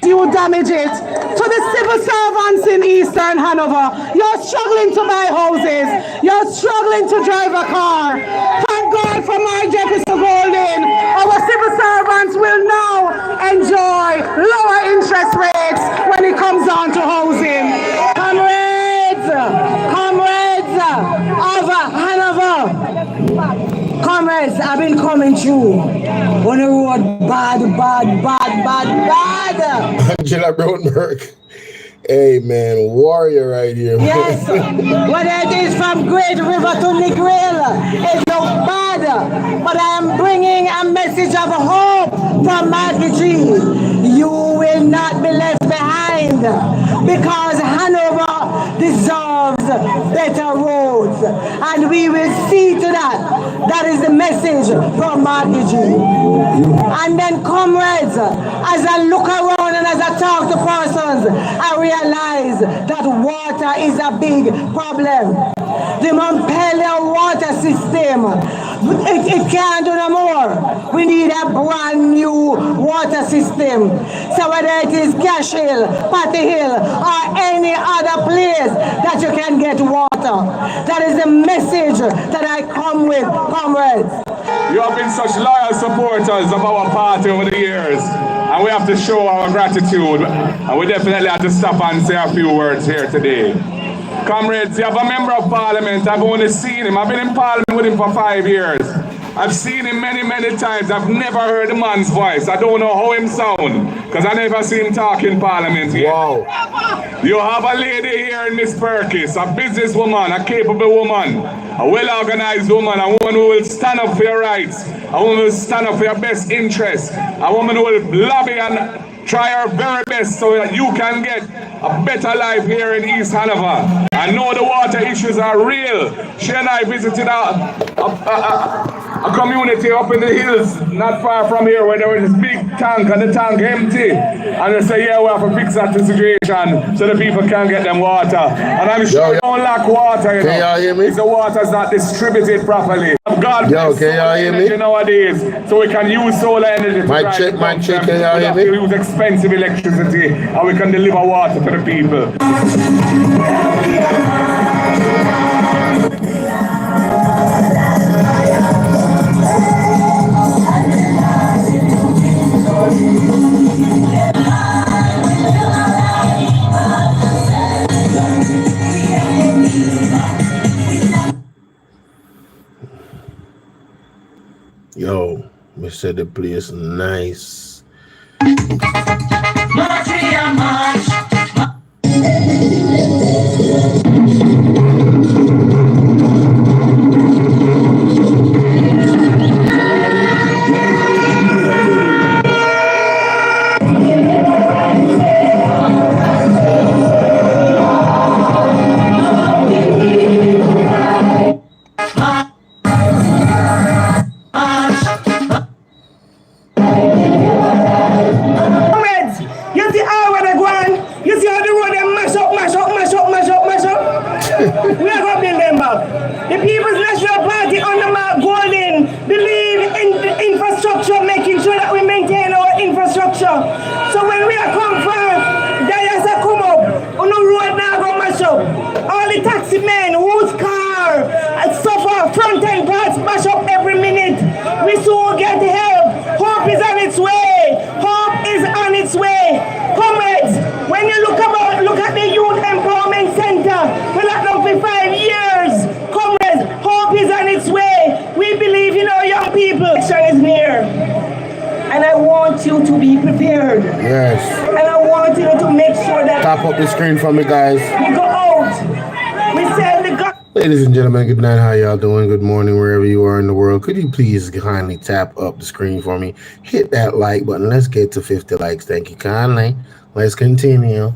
You damage it to the civil servants in Eastern Hanover. You're struggling to buy houses. You're struggling to drive a car. Thank God for my Jefferson Golden. Our civil servants will now enjoy lower interest rates when it comes down to housing. Comrades of Hanover. Comrades, I've been coming through on the road bad. Angela Brownberg. Hey, man, warrior right here. Yes, whether it is from Great River to Negril, it's no bad. But I am bringing a message of hope from Marquis. You will not be left behind because Hanover deserves better roads. And we will see to that. That is the message from Marquis. And then, comrades, as I look around and as I talk to persons, I realize that water is a big problem. The Montpelier water system, it can't do no more. We need a brand new water system. So whether it is Cash Hill, Patty Hill, or any other place that you can get water, that is the message that I come with, comrades. You have been such loyal supporters of our party over the years, and we have to show our gratitude, and we definitely have to stop and say a few words here today. Comrades, you have a member of parliament. I've only seen him. I've been in parliament with him for 5 years. I've seen him many, many times. I've never heard the man's voice. I don't know how him sound, because I never seen him talk in parliament here. Wow. You have a lady here in Miss Perkins, a businesswoman, a capable woman, a well-organized woman, a woman who will stand up for your rights, a woman who will stand up for your best interests, a woman who will lobby and try her very best so that you can get a better life here in East Hanover. I know the water issues are real. She and I visited a community up in the hills, not far from here, where there was this big tank and the tank empty. And they say, yeah, we have to fix that situation so the people can get them water. And I'm sure you don't lack water, you know. Can y'all hear me? If the water's not distributed properly. God Yo, can y'all hear me? Nowadays, so we can use solar energy. Mic check, can y'all hear me? We use expensive electricity and we can deliver water to the people. Yo, we said the place nice. We are going to build them back. The People's National Party under Mark Golden believe in the infrastructure, making sure that we maintain our infrastructure. So when we are come from, there is a come up, on the road now go mash up. All sure that Tap up the screen for me, guys. we go out. We send the God. Ladies and gentlemen, good night. How y'all doing? Good morning, wherever you are in the world. Could you please kindly tap up the screen for me? Hit that like button. Let's get to 50 likes. Thank you kindly. Let's continue.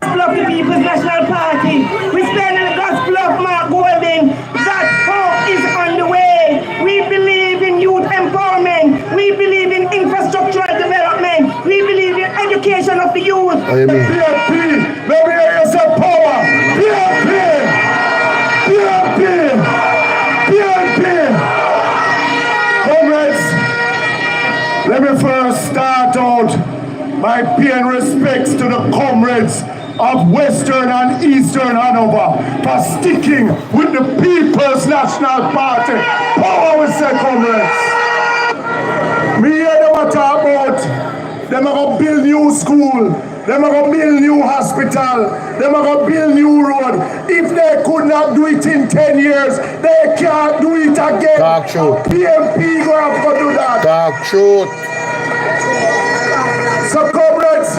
Gospel of the People's National Party. We stand in the gospel of Mark Golding. That hope is on the way. We believe in youth empowerment. We believe in infrastructural development. We believe in education of the youth. Amen. PFP, let me hear you say power. PFP, PFP, PFP. Comrades, let me first start out by paying respects to the comrades of Western and Eastern Hanover for sticking with the People's National Party. Power, we say, comrades. Me hear them talk about them are going to build new school, them are going to build new hospital, them are going to build new road. If they could not do it in 10 years, they can't do it again. Talk truth. PMP going to have to do that. Talk truth. So comrades,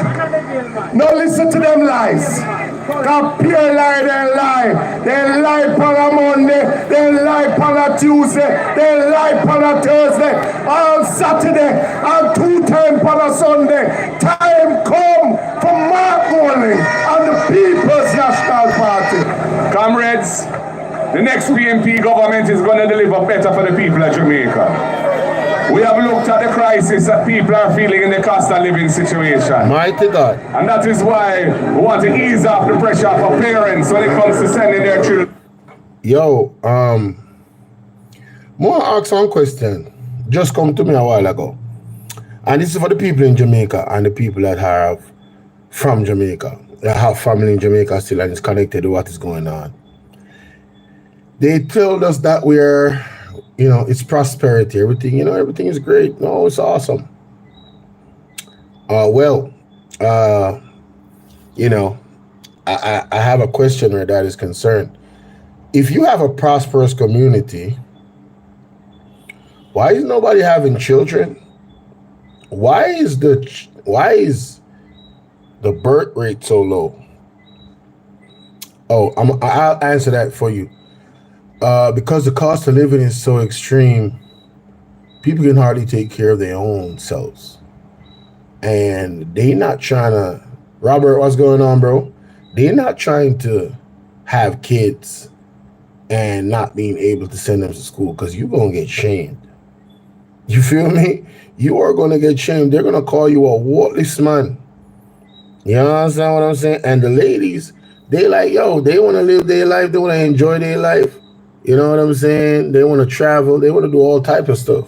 now listen to them lies. Compare lie, they lie. They lie on a Monday, they lie on a Tuesday, they lie on a Thursday, on Saturday, and 2 times on a Sunday. Time come for Mark Golding and the People's National Party. Comrades, the next PMP government is going to deliver better for the people of Jamaica. We have looked at the crisis that people are feeling in the cost of living situation. Mighty God. And that is why we want to ease off the pressure for parents when it comes to sending their children. Yo, more ask one question. Just come to me a while ago. And this is for the people in Jamaica and the people that have from Jamaica, that have family in Jamaica still and is connected to what is going on. They told us that we're, it's prosperity, everything, everything is great. No, it's awesome. I have a question where that is concerned. If you have a prosperous community, why is nobody having children? Why is the birth rate so low? Oh, I'll answer that for you. Because the cost of living is so extreme, people can hardly take care of their own selves. And they not trying to, Robert, what's going on, bro? They're not trying to have kids and not being able to send them to school because you're going to get shamed. You feel me? You are going to get shamed. They're going to call you a worthless man. You understand what I'm saying? And the ladies, they like, they want to live their life. They want to enjoy their life. You know what I'm saying? They want to travel. They want to do all type of stuff.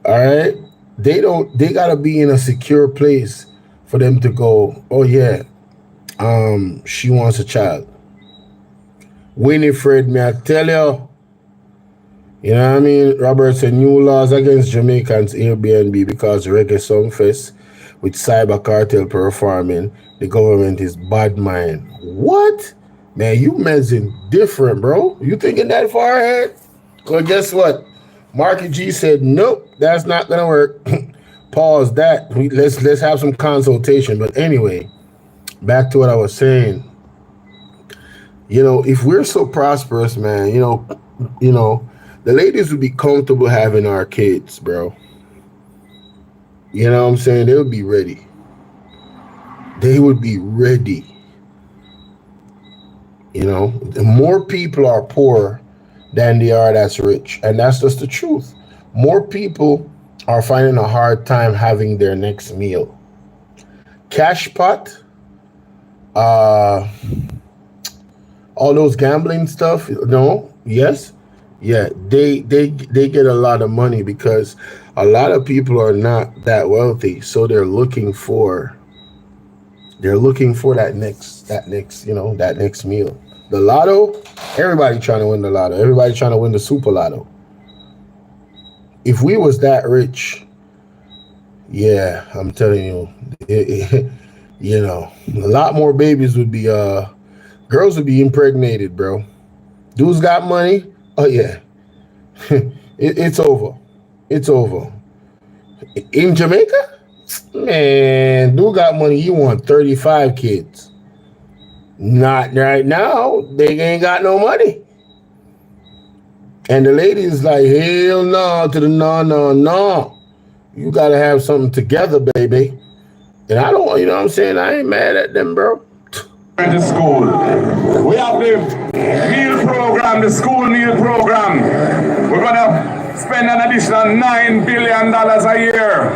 All right? They got to be in a secure place for them to go, oh, yeah, she wants a child. Winifred, may I tell you? You know what I mean? Robert said new laws against Jamaicans Airbnb because Reggae Songfest with Cyber Cartel performing. The government is bad mind. What? Man, you men's different, bro. You thinking that far ahead? Well, guess what? Marky G said, nope, that's not gonna work. Pause that. Let's have some consultation. But anyway, back to what I was saying. If we're so prosperous, man, the ladies would be comfortable having our kids, bro. You know what I'm saying? They would be ready. They would be ready. More people are poor than they are that's rich. And that's just the truth. More people are finding a hard time having their next meal. Cash pot, all those gambling stuff, yes. Yeah, they get a lot of money because a lot of people are not that wealthy. So they're looking for that next meal. The lotto, everybody trying to win the lotto. Everybody trying to win the super lotto. If we was that rich, yeah, I'm telling you, a lot more babies would be, girls would be impregnated, bro. Dudes got money. Oh yeah, it's over. It's over. In Jamaica? Man, dude got money. He want 35 kids. Not right now. They ain't got no money. And the lady is like, hell no to the no. You got to have something together, baby. And I don't, you know what I'm saying? I ain't mad at them, bro. The school. We have the meal program, the school meal program. We're going to spend an additional $9 billion a year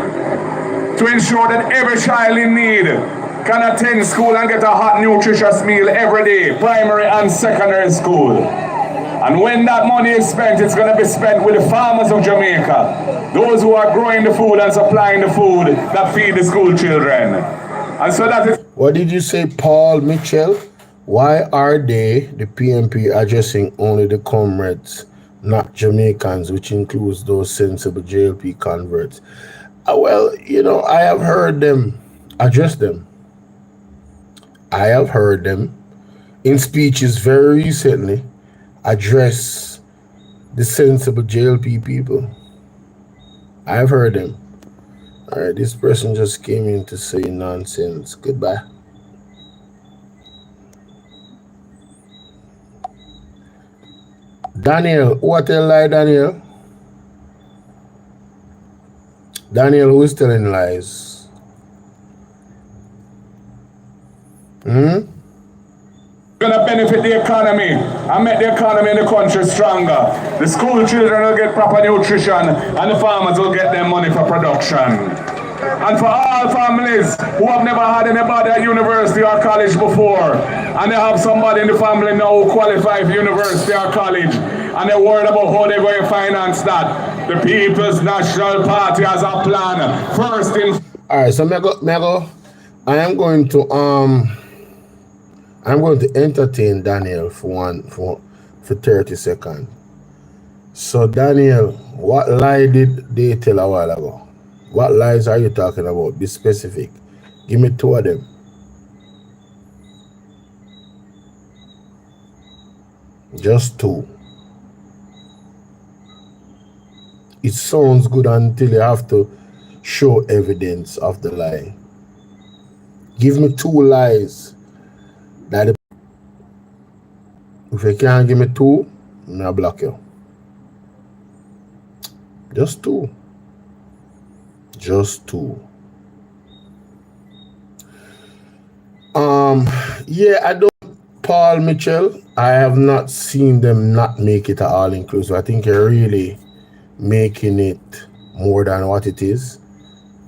to ensure that every child in need can attend school and get a hot, nutritious meal every day, primary and secondary school. And when that money is spent, it's going to be spent with the farmers of Jamaica, those who are growing the food and supplying the food that feed the school children. And so that is... What did you say, Paul Mitchell? Why are they, the PMP, addressing only the comrades, not Jamaicans, which includes those sensible JLP converts? Well, you know, I have heard them address them. I have heard them in speeches very recently address the sensible JLP people. I've heard them. All right, this person just came in to say nonsense. Goodbye. Daniel, what a lie, Daniel? Daniel, who is telling lies? Going to benefit the economy and make the economy in the country stronger. The school children will get proper nutrition and the farmers will get their money for production. And for all families who have never had anybody at university or college before, and they have somebody in the family now who qualified for university or college, and they're worried about how they're going to finance that, the People's National Party has a plan. First in... All right, so Mego, I am going to entertain Daniel for 30 seconds. So Daniel, what lie did they tell a while ago? What lies are you talking about? Be specific. Give me 2 of them. Just 2. It sounds good until you have to show evidence of the lie. Give me 2 lies that if you can't give me 2, I'll block you. Just 2. Just 2. Yeah, I don't, Paul Mitchell, I have not seen them not make it all inclusive. I think you're really making it more than what it is.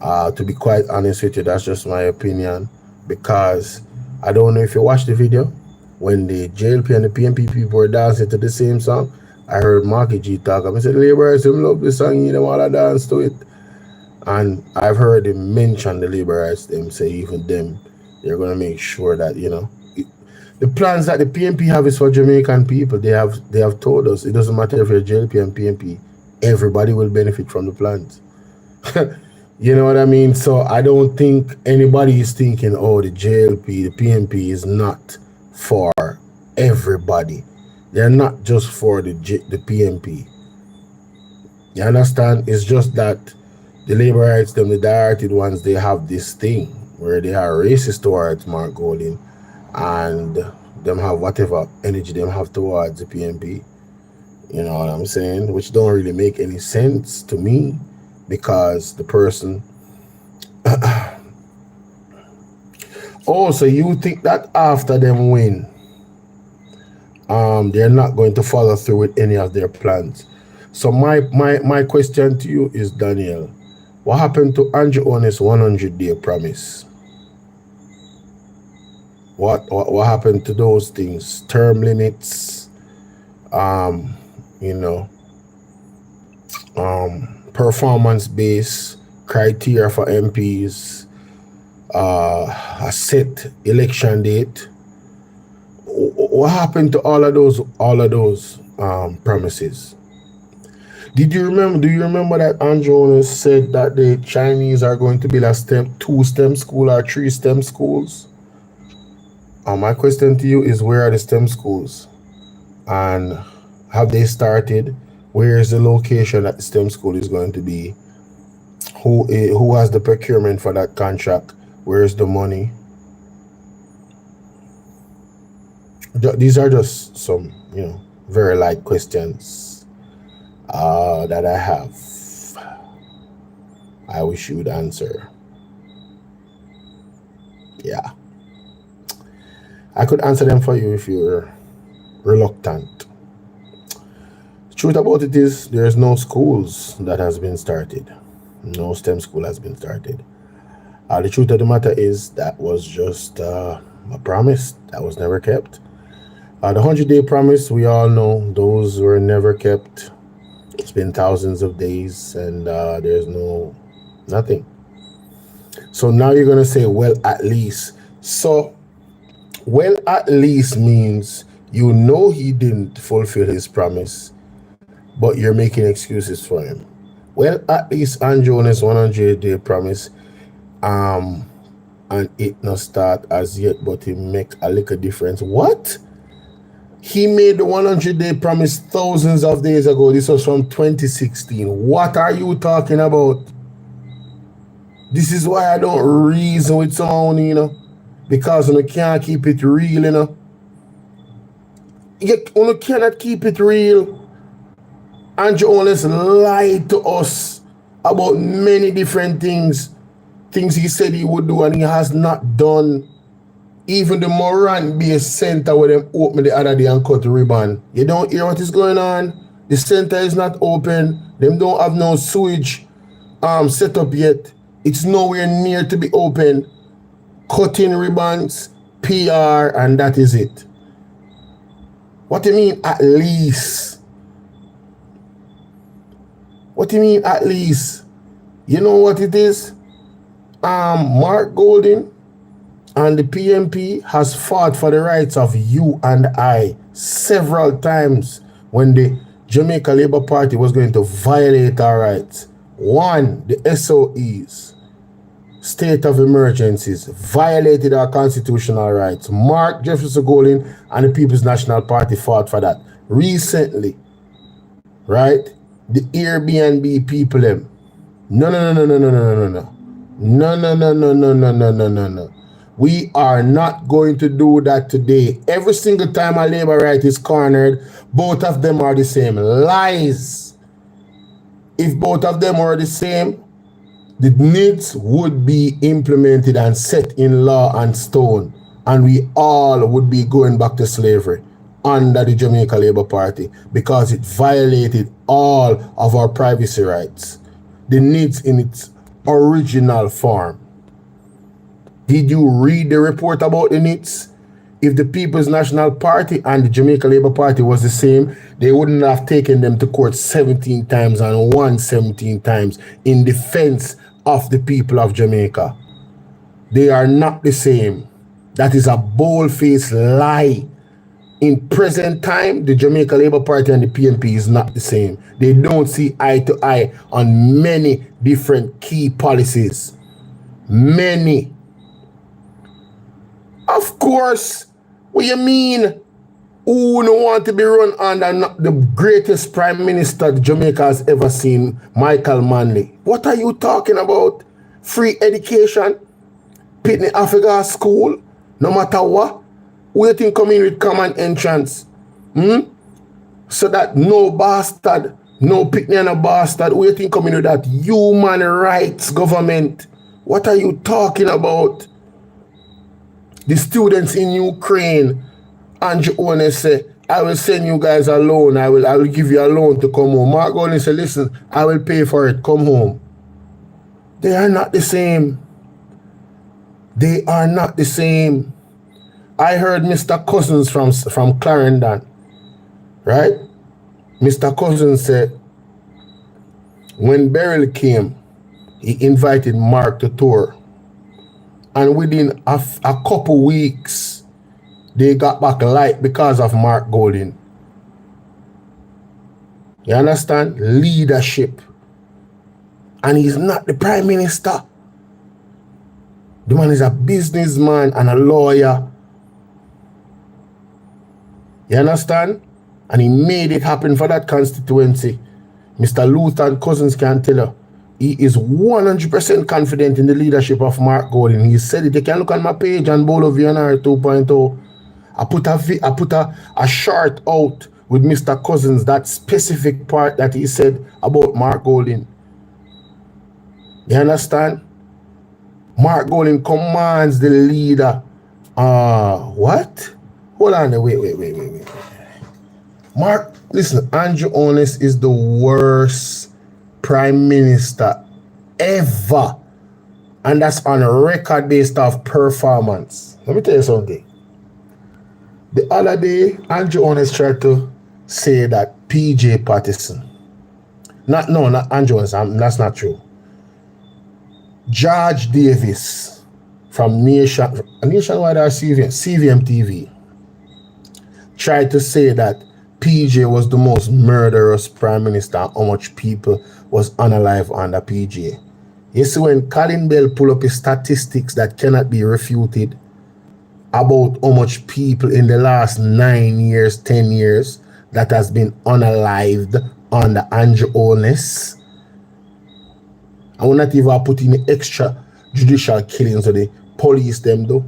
To be quite honest with you, that's just my opinion, because I don't know if you watched the video when the JLP and the PMP people were dancing to the same song. I heard Marky G talk. I said, laborers, them love the song, you know, all I dance to it. And I've heard him mention the laborers, them say even them, they're going to make sure that, you know, the plans that the PMP have is for Jamaican people. They have told us it doesn't matter if you're JLP and PMP, everybody will benefit from the plans. You know what I mean? So I don't think anybody is thinking, oh, the JLP, the PMP is not for everybody. They're not just for the PMP. You understand? It's just that the laborites, them, the directed ones, they have this thing where they are racist towards Mark Golding, and them have whatever energy them have towards the PMP. You know what I'm saying? Which don't really make any sense to me, because the person... Oh, so you think that after them win, they're not going to follow through with any of their plans? So my question to you is, Daniel, what happened to Andrew Onis' 100-day promise? What happened to those things? Term limits, you know, performance-based criteria for MPs, a set election date. What happened to all of those promises? Do you remember that Andrew said that the Chinese are going to build a 2-STEM school or 3 STEM schools? My question to you is, where are the STEM schools? And have they started? Where is the location that the STEM school is going to be? who has the procurement for that contract? Where's the money? These are just some, very light questions that I have. I wish you would answer. Yeah. I could answer them for you if you're reluctant. The truth about it is there's no schools that has been started. No STEM school has been started. The truth of the matter is that was just a promise that was never kept. The 100-day promise, we all know those were never kept. It's been thousands of days and there's nothing. So now you're going to say, well, at least. So, well, at least means he didn't fulfill his promise, but you're making excuses for him. Well, at least on Jonas' 100-day promise, and it not start as yet, but it make a little difference. What? He made the 100-day promise thousands of days ago. This was from 2016. What are you talking about? This is why I don't reason with someone, because you can't keep it real, You cannot keep it real. Andrew Owens lied to us about many different things he said he would do and he has not done. Even the Morant-based center where them opened the other day and cut the ribbon. You don't hear what is going on. The center is not open. Them don't have no sewage set up yet. It's nowhere near to be open. Cutting ribbons, PR, and that is it. What do you mean at least? What do you mean at least? You know what it is? Mark Golding and the PMP has fought for the rights of you and I several times when the Jamaica Labour Party was going to violate our rights. One, the SOEs, state of emergencies, violated our constitutional rights. Mark Jefferson Golding and the People's National Party fought for that. Recently, right? The Airbnb people, them. No. We are not going to do that today. Every single time a labor right is cornered, both of them are the same. Lies. If both of them are the same, the needs would be implemented and set in law and stone, and we all would be going back to slavery under the Jamaica Labour Party because it violated all of our privacy rights. The needs in its original form. Did you read the report about the needs? If the People's National Party and the Jamaica Labour Party was the same, they wouldn't have taken them to court 17 times and won 17 times in defense of the people of Jamaica. They are not the same. That is a bold-faced lie. In present time, the Jamaica Labour Party and the PNP is not the same. They don't see eye to eye on many different key policies. Many. Of course, what you mean? Who don't want to be run under the greatest prime minister Jamaica has ever seen, Michael Manley? What are you talking about? Free education? Pitney Africa school? No matter what? Waiting coming with common entrance. So that no bastard, no Pitney and a bastard, waiting coming with that human rights government. What are you talking about? The students in Ukraine, Andrew Owens said, I will send you guys a loan. I will give you a loan to come home. Mark Owens said, listen, I will pay for it. Come home. They are not the same. They are not the same. I heard Mr. Cousins from Clarendon, right? Mr. Cousins said, when Beryl came, he invited Mark to tour. And within a couple weeks, they got back light because of Mark Golding. You understand? Leadership. And he's not the prime minister. The man is a businessman and a lawyer. You understand? And he made it happen for that constituency. Mr. Luther and Cousins can tell you. he is 100% confident in the leadership of Mark Golding. He said it. You can look on my page on Bolo VNR 2.0. I put a short out with Mr. Cousins, that specific part that he said about Mark Golding. You understand? Mark Golding commands the leader. What? Hold on. Wait. Mark, listen, Andrew Honest is the worst prime minister ever. And that's on a record based off performance. Let me tell you something. The other day, Andrew Honest tried to say that PJ Patterson. Not Andrew Honest, that's not true. George Davis from Nationwide or CVM TV tried to say that PJ was the most murderous prime minister, how much people was unalive under PJ. You see, when Colin Bell pull up his statistics that cannot be refuted about how much people in the last 9 years, 10 years that has been unalived under Andrew Honest, I will not even put in the extra judicial killings of the police them though.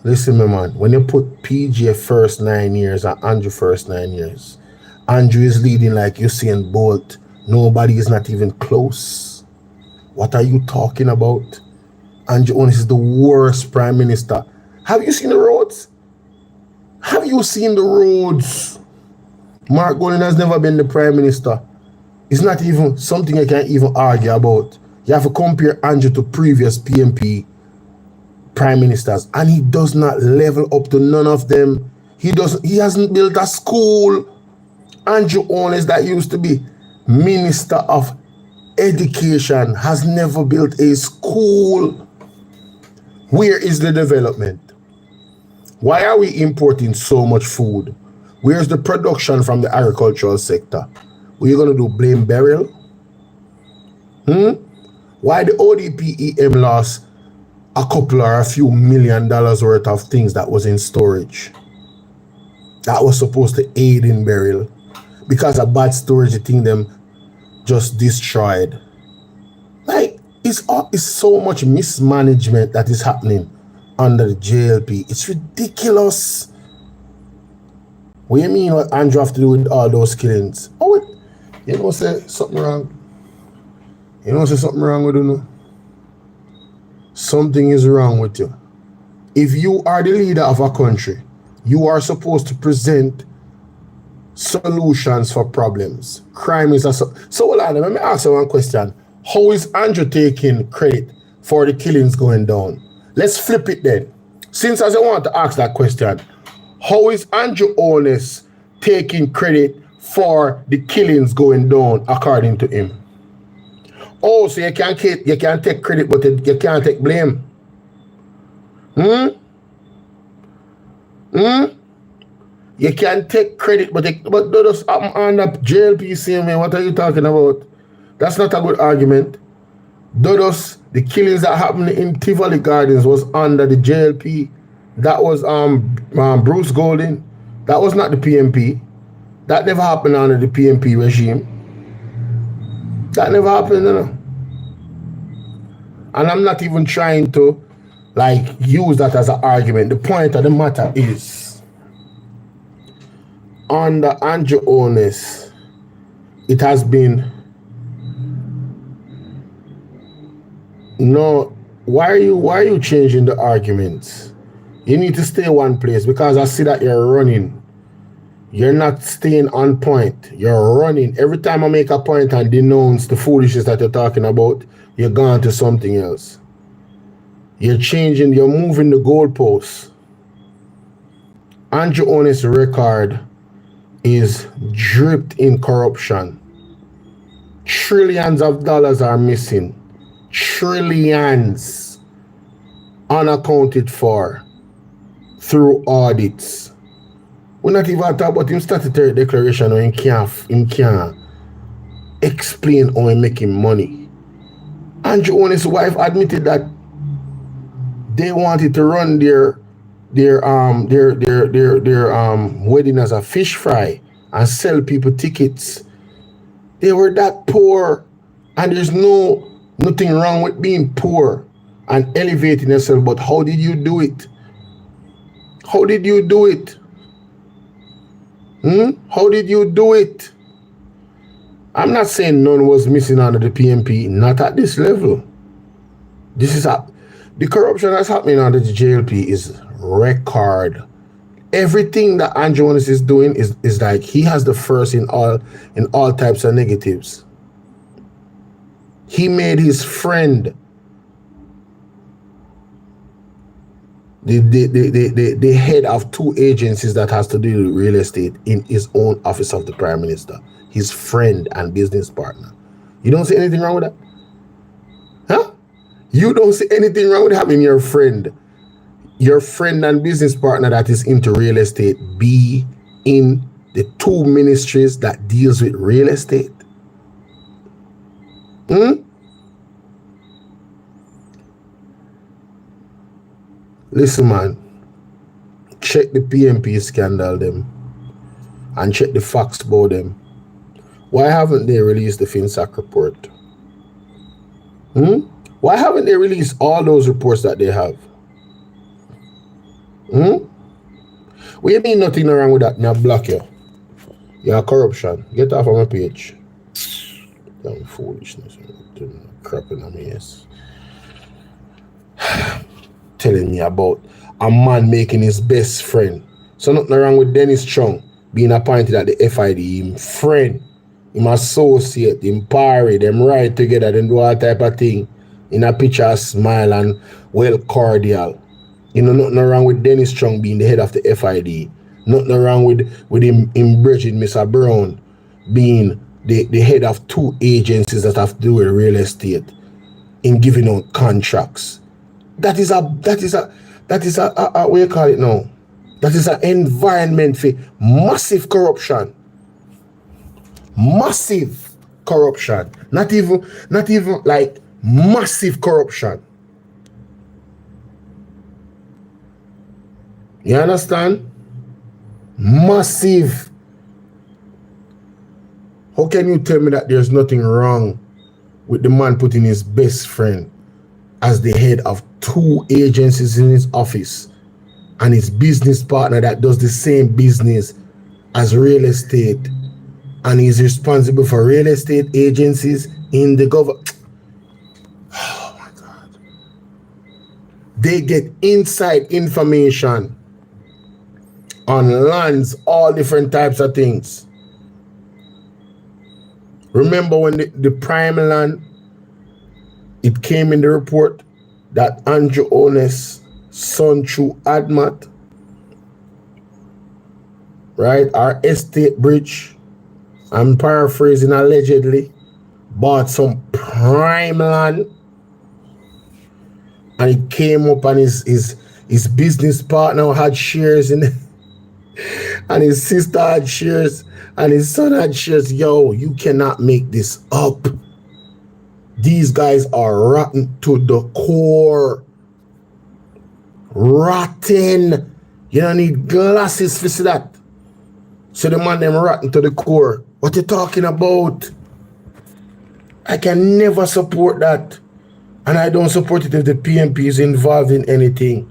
Listen, my man, when you put PJ first 9 years and Andrew first 9 years, Andrew is leading like Usain Bolt. Nobody is not even close. What are you talking about? Andrew Honest is the worst prime minister. Have you seen the roads? Have you seen the roads? Mark Golding has never been the prime minister. It's not even something I can even argue about. You have to compare Andrew to previous PMP prime ministers, and he does not level up to none of them. He hasn't built a school. Andrew Honest, that used to be Minister of Education, has never built a school. Where is the development? Why are we importing so much food? Where's the production from the agricultural sector? What are you going to do, blame burial? Why the ODPEM lost a couple or a few $1 million worth of things that was in storage? That was supposed to aid in burial. Because of bad storage, the thing them just destroyed. Like, it's so much mismanagement that is happening under the JLP. It's ridiculous. What do you mean what Andrew have to do with all those killings? Oh, you know say something wrong. You know say something wrong with you no? Something is wrong with you. If you are the leader of a country, you are supposed to present solutions for problems. Crime is so hold on, let me ask you one question. How is Andrew taking credit for the killings going down? Let's flip it then. Since as I want to ask that question, how is Andrew Honest taking credit for the killings going down according to him? Oh, so you can take credit, but you can't take blame. You can take credit, but those on the JLP same way. What are you talking about? That's not a good argument. Dodos, the killings that happened in Tivoli Gardens was under the JLP. That was Bruce Golding. That was not the PMP. That never happened under the PMP regime. That never happened, you know. And I'm not even trying to use that as an argument. The point of the matter is, under Andrew Honest, it has been no. Why are you changing the arguments? You need to stay one place because I see that you're running. You're not staying on point. You're running. Every time I make a point and denounce the foolishness that you're talking about, you're gone to something else. You're moving the goalposts. Andrew Honest's record is dripped in corruption. Trillions of dollars are missing. Trillions unaccounted for through audits. We're not even talking about him statutory declaration or him can't explain how he's making money. Andrew Honest's wife admitted that they wanted to run their wedding as a fish fry and sell people tickets They were that poor. And there's nothing wrong with being poor and elevating yourself. But how did you do it? How did you do it? How did you do it? I'm not saying none was missing under the PMP. Not at this level. The corruption that's happening under the JLP is record. Everything that Andrew Jonas is doing is like he has the first in all types of negatives. He made his friend the head of 2 agencies that has to do with real estate in his own office of the Prime Minister. His friend and business partner. You don't see anything wrong with that? Huh? You don't see anything wrong with having your friend and business partner that is into real estate be in the 2 ministries that deals with real estate? Listen, man. Check the PMP scandal them and check the facts about them. Why haven't they released the FinSac report? Why haven't they released all those reports that they have? We ain't mean nothing wrong with that. Now block you. You're corruption. Get off of my page. Damn foolishness. Crap in my ass. Telling me about a man making his best friend. So nothing wrong with Dennis Chung being appointed at the FID. Him friend, him associate, him party, them ride together, them do all type of thing. In a picture, smile and well cordial. You know, nothing wrong with Dennis Chung being the head of the FID. Nothing wrong with him Bridget, Mr. Brown, being the head of 2 agencies that have to do with real estate in giving out contracts. That is a what you call it now? That is an environment for massive corruption. Massive corruption. Not even like massive corruption. You understand? Massive. How can you tell me that there's nothing wrong with the man putting his best friend as the head of 2 agencies in his office and his business partner that does the same business as real estate and he's responsible for real estate agencies in the government? Oh my God. They get inside information on lands, all different types of things. Remember when the prime land, it came in the report that Andrew Ones' son through ADMAT, right, our estate bridge, I'm paraphrasing allegedly, bought some prime land and it came up and his business partner had shares in it. And his sister had shares and his son had shares. Yo, you cannot make this up. These guys are rotten to the core. Rotten. You don't need glasses to see that. So the man them rotten to the core. What you talking about? I can never support that. And I don't support it if the PMP is involved in anything.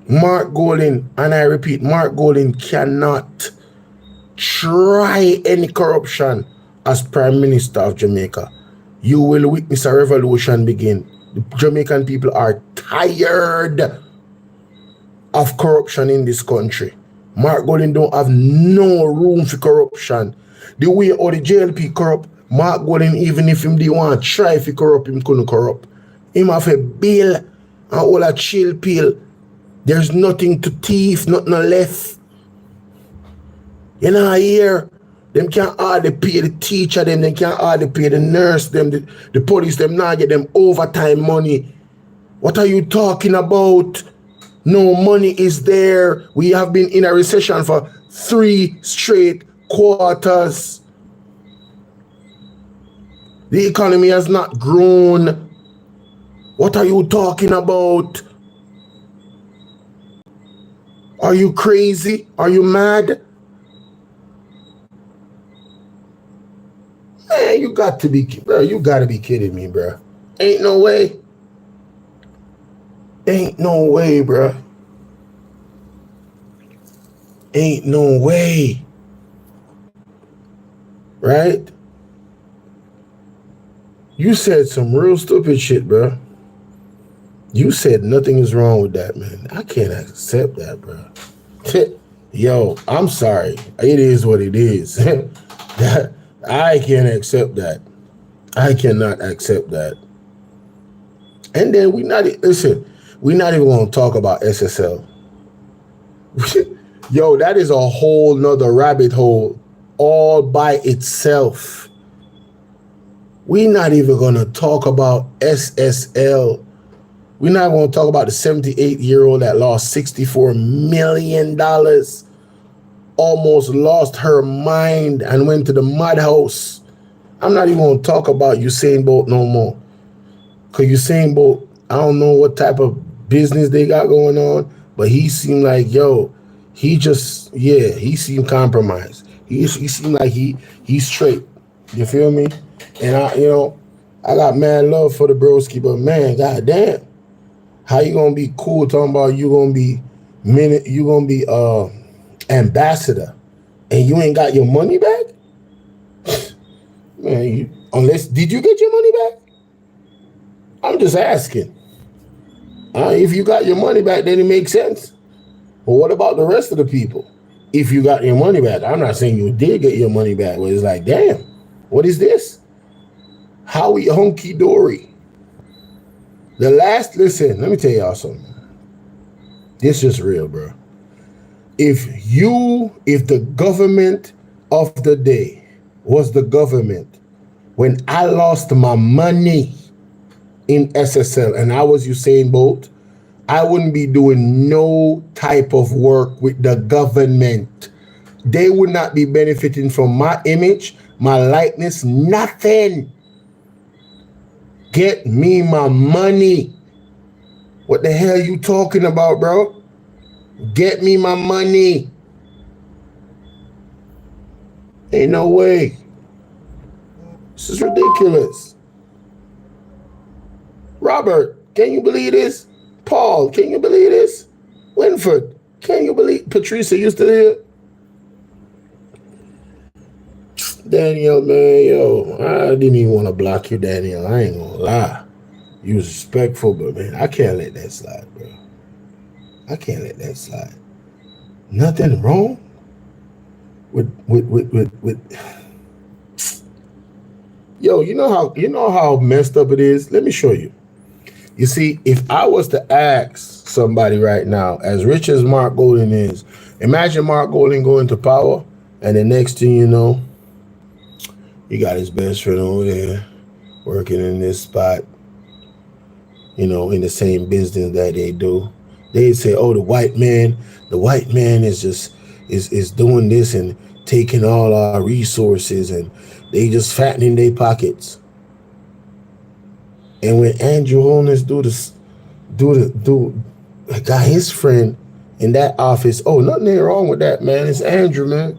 Mark Golding, and I repeat, Mark Golding cannot try any corruption as Prime Minister of Jamaica. You will witness a revolution begin. The Jamaican people are tired of corruption in this country. Mark Golding don't have no room for corruption. The way all the JLP corrupt, Mark Golding, even if him didn't want to try to corrupt, him couldn't corrupt. Him have a bill and all a chill pill. There's nothing to thief, nothing left. You know, here, them can't hardly pay the teacher, them can't hardly pay the nurse, them, the police, them not get them overtime money. What are you talking about? No money is there. We have been in a recession for 3 straight quarters. The economy has not grown. What are you talking about? Are you crazy? Are you mad? Man, you got to be, bro. You got to be kidding me, bro. Ain't no way. Ain't no way, bro. Ain't no way. Right? You said some real stupid shit, bro. You said nothing is wrong with that, man. I can't accept that, bro. Yo, I'm sorry. It is what it is. I can't accept that. I cannot accept that. And then we're not even going to talk about SSL. Yo, that is a whole nother rabbit hole all by itself. We're not even going to talk about SSL. We're not going to talk about the 78-year-old that lost $64 million, almost lost her mind and went to the madhouse. I'm not even going to talk about Usain Bolt no more. Because Usain Bolt, I don't know what type of business they got going on, but he seemed like, he seemed compromised. He seemed like he's straight. You feel me? And I got mad love for the broski, but man, goddamn. How you gonna be cool talking about you gonna be ambassador and you ain't got your money back? Man, did you get your money back? I'm just asking. If you got your money back, then it makes sense. But what about the rest of the people? If you got your money back, I'm not saying you did get your money back, but it's like, damn, what is this? Howie Hunky Dory. Listen, let me tell y'all something. This is real, bro. If the government of the day was the government when I lost my money in SSL and I was Usain Bolt, I wouldn't be doing no type of work with the government. They would not be benefiting from my image, my likeness, nothing. Get me my money. What the hell you talking about, bro? Get me my money. Ain't no way. This is ridiculous. Robert, can you believe this? Paul, can you believe this? Winford, can you believe Patricia used to live? Daniel, man, I didn't even want to block you, Daniel. I ain't gonna lie. You was respectful, but man, I can't let that slide, bro. I can't let that slide. Nothing wrong with Yo, you know how messed up it is? Let me show you. You see, if I was to ask somebody right now, as rich as Mark Golden is, imagine Mark Golden going to power, and the next thing you know, he got his best friend over there working in this spot, in the same business that they do. They'd say, oh, the white man is just is doing this and taking all our resources, and they just fattening their pockets. And when Andrew Holness got his friend in that office, oh, nothing ain't wrong with that, man. It's Andrew, man.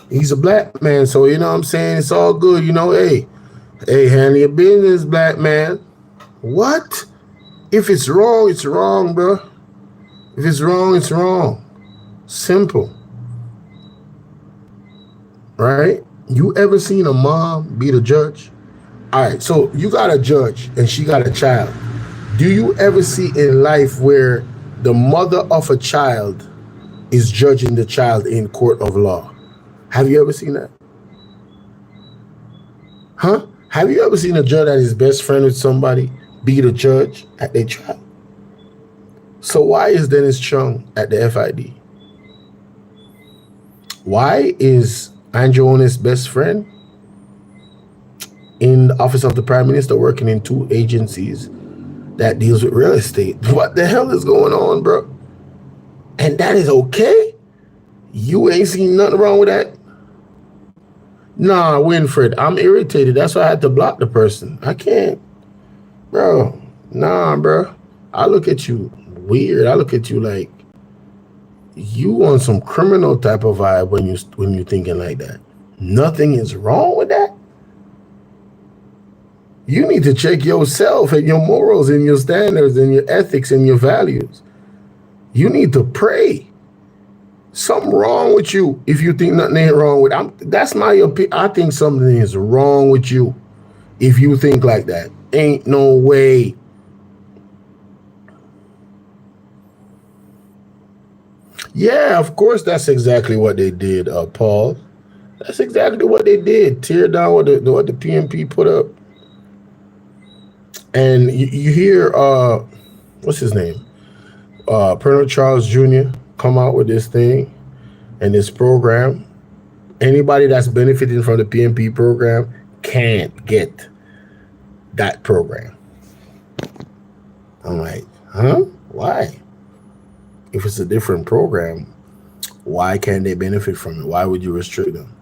He's a black man, so you know what I'm saying? It's all good, hey, handle your business, black man. What? If it's wrong, it's wrong, bro. If it's wrong, it's wrong. Simple. Right? You ever seen a mom beat a judge? All right, so you got a judge and she got a child. Do you ever see in life where the mother of a child is judging the child in court of law? Have you ever seen that? Huh? Have you ever seen a judge that is best friend with somebody beat a judge at their trial? So why is Dennis Chung at the FID? Why is Andrew Holness' best friend in the office of the Prime Minister working in 2 agencies that deals with real estate? What the hell is going on, bro? And that is okay? You ain't seen nothing wrong with that? Nah, Winfred, I'm irritated. That's why I had to block the person. I can't. Bro, nah, bro. I look at you weird. I look at you like you on some criminal type of vibe when you thinking like that. Nothing is wrong with that. You need to check yourself and your morals and your standards and your ethics and your values. You need to pray. Something wrong with you if you think nothing ain't wrong with. That's my opinion. I think something is wrong with you if you think like that. Ain't no way. Yeah, of course, that's exactly what they did, Paul. That's exactly what they did. Tear down what the PNP put up. And you hear, what's his name? Colonel Charles Jr. come out with this thing and this program. Anybody that's benefiting from the PNP program can't get that program. I'm like, huh? Why? If it's a different program, why can't they benefit from it? Why would you restrict them?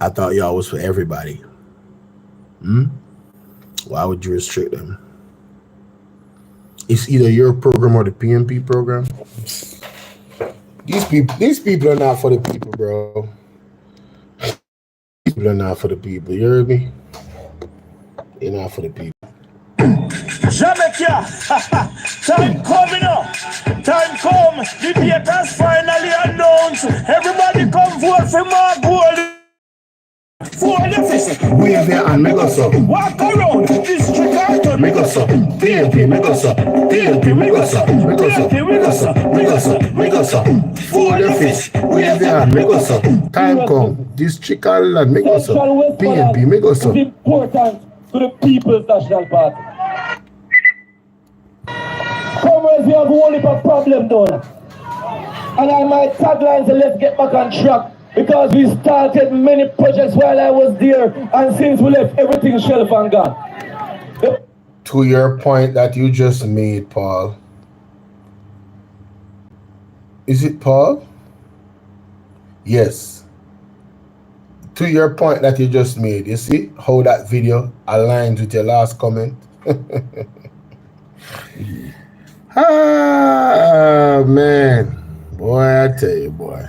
I thought y'all was for everybody. Why would you restrict them? It's either your program or the PNP program. These people are not for the people, bro. People are not for the people. You heard me? They're not for the people. Jamaica, time coming up. Time come. The date has finally announced. Everybody come vote for Mark Gold. For the fist. We have here and make us up. Walk around district carton. Make us up. PNP, make us up. PNP, make us up. Make us up. Make us up. Make us up. Make us up. For the fist. We have here and make us up. Time come. This chicken land make us up. PNP, make us up. Important to the People's National Party. Comrades, we have only a problem done. And I might tagline say let's get back on track. Because we started many projects while I was there, and since we left, everything shelf and gone. To your point that you just made, Paul. Is it Paul? Yes. To your point that you just made, you see how that video aligns with your last comment? Ah, man. Boy, I tell you, boy.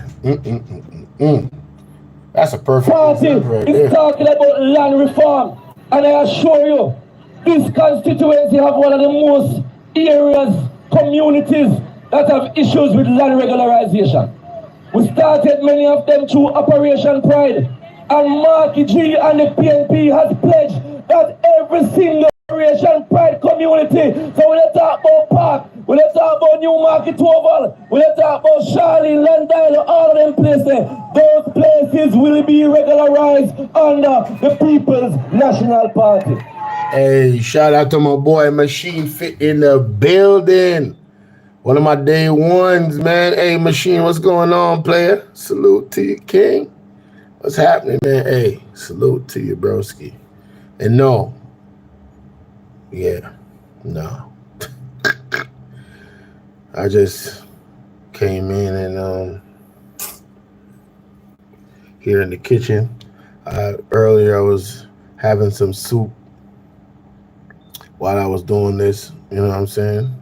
That's a perfect party is talking about land reform, and I assure you, this constituency have one of the most areas, communities that have issues with land regularization. We started many of them through Operation Pride, and Marky G and the PNP has pledged that every single Operation Pride community, so when they talk about Park, when they talk about Newmarket Oval, when they talk about Charlene, Landile, all of them places, those places will be regularized under the People's National Party. Hey, shout out to my boy Machine Fit in the building. One of my day ones, man. Hey, Machine, what's going on, player? Salute to you, King. What's happening, man? Hey, salute to you, broski. And no. Yeah, no. I just came in and here in the kitchen. Earlier I was having some soup while I was doing this. You know what I'm saying?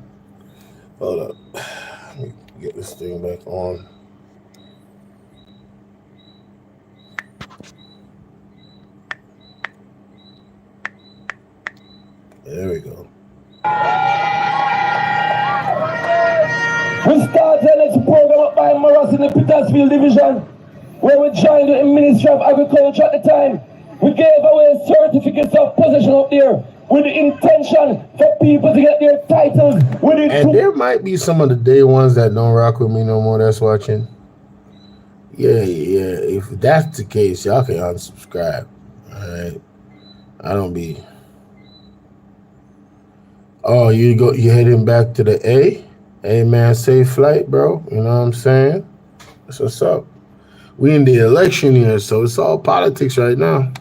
Hold up. Let me get this thing back on. There we go. We started the next program up by Morris in the Petersfield Division, where we joined the Ministry of Agriculture at the time. We gave away certificates of possession up there with the intention for people to get their titles. And there might be some of the day ones that don't rock with me no more that's watching. Yeah. If that's the case, y'all can unsubscribe. All right. I don't be. Oh, you heading back to the A? Hey, man, safe flight, bro. You know what I'm saying? That's what's up. We in the election year, so it's all politics right now.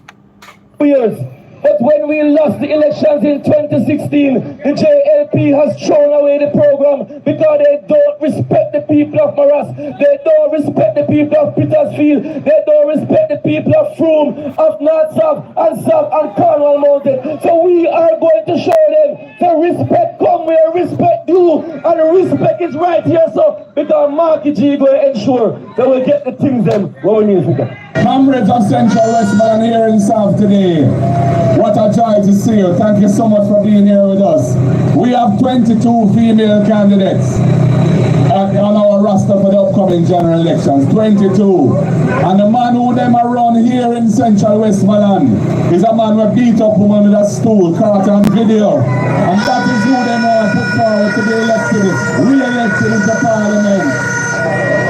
Years. But when we lost the elections in 2016, the JLP has thrown away the program because they don't respect the people of Morris. They don't respect the people of Petersfield. They don't respect the people of Frome, of North South and Cornwall Mountain. So we are going to show them the respect come where respect due. And respect is right here, so because Marky G will ensure that we'll get the things them what we need to get. Comrades of Central Westmoreland here in South today. What a joy to see you. Thank you so much for being here with us. We have 22 female candidates on our roster for the upcoming general elections. 22. And the man who them around here in Central Westmoreland is a man who beat up woman with a stool, caught on video. And that is who they want to put forward to be elected, re-elected into Parliament.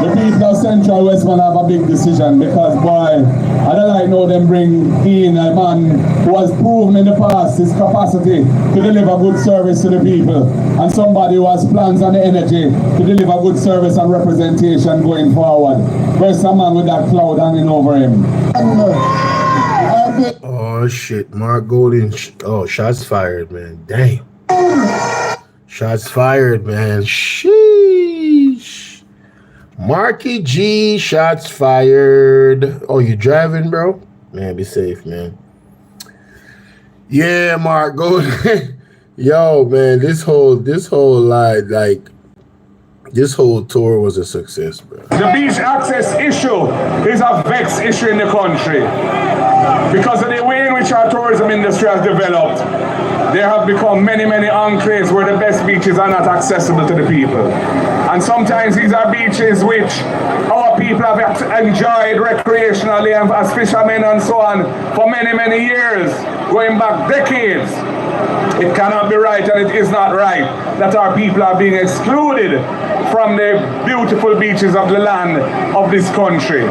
The people of Central Westmoreland have a big decision because, boy, I don't like know them bring in a man who has proven in the past his capacity to deliver good service to the people, and somebody who has plans and the energy to deliver good service and representation going forward. Where's a man with that cloud hanging over him? Oh shit, Mark Golding. Oh, shots fired, man. Damn. Shots fired, man. Sheesh. Marky G, shots fired. Oh, you driving, bro? Man, be safe, man. Yeah, Mark, go. Yo, man, this whole tour was a success, bro. The beach access issue is a vexed issue in the country. Because of the way in which our tourism industry has developed, there have become many enclaves where the best beaches are not accessible to the people. And sometimes these are beaches which our people have enjoyed recreationally and as fishermen and so on for many years, going back decades. It cannot be right, and it is not right that our people are being excluded from the beautiful beaches of the land of this country.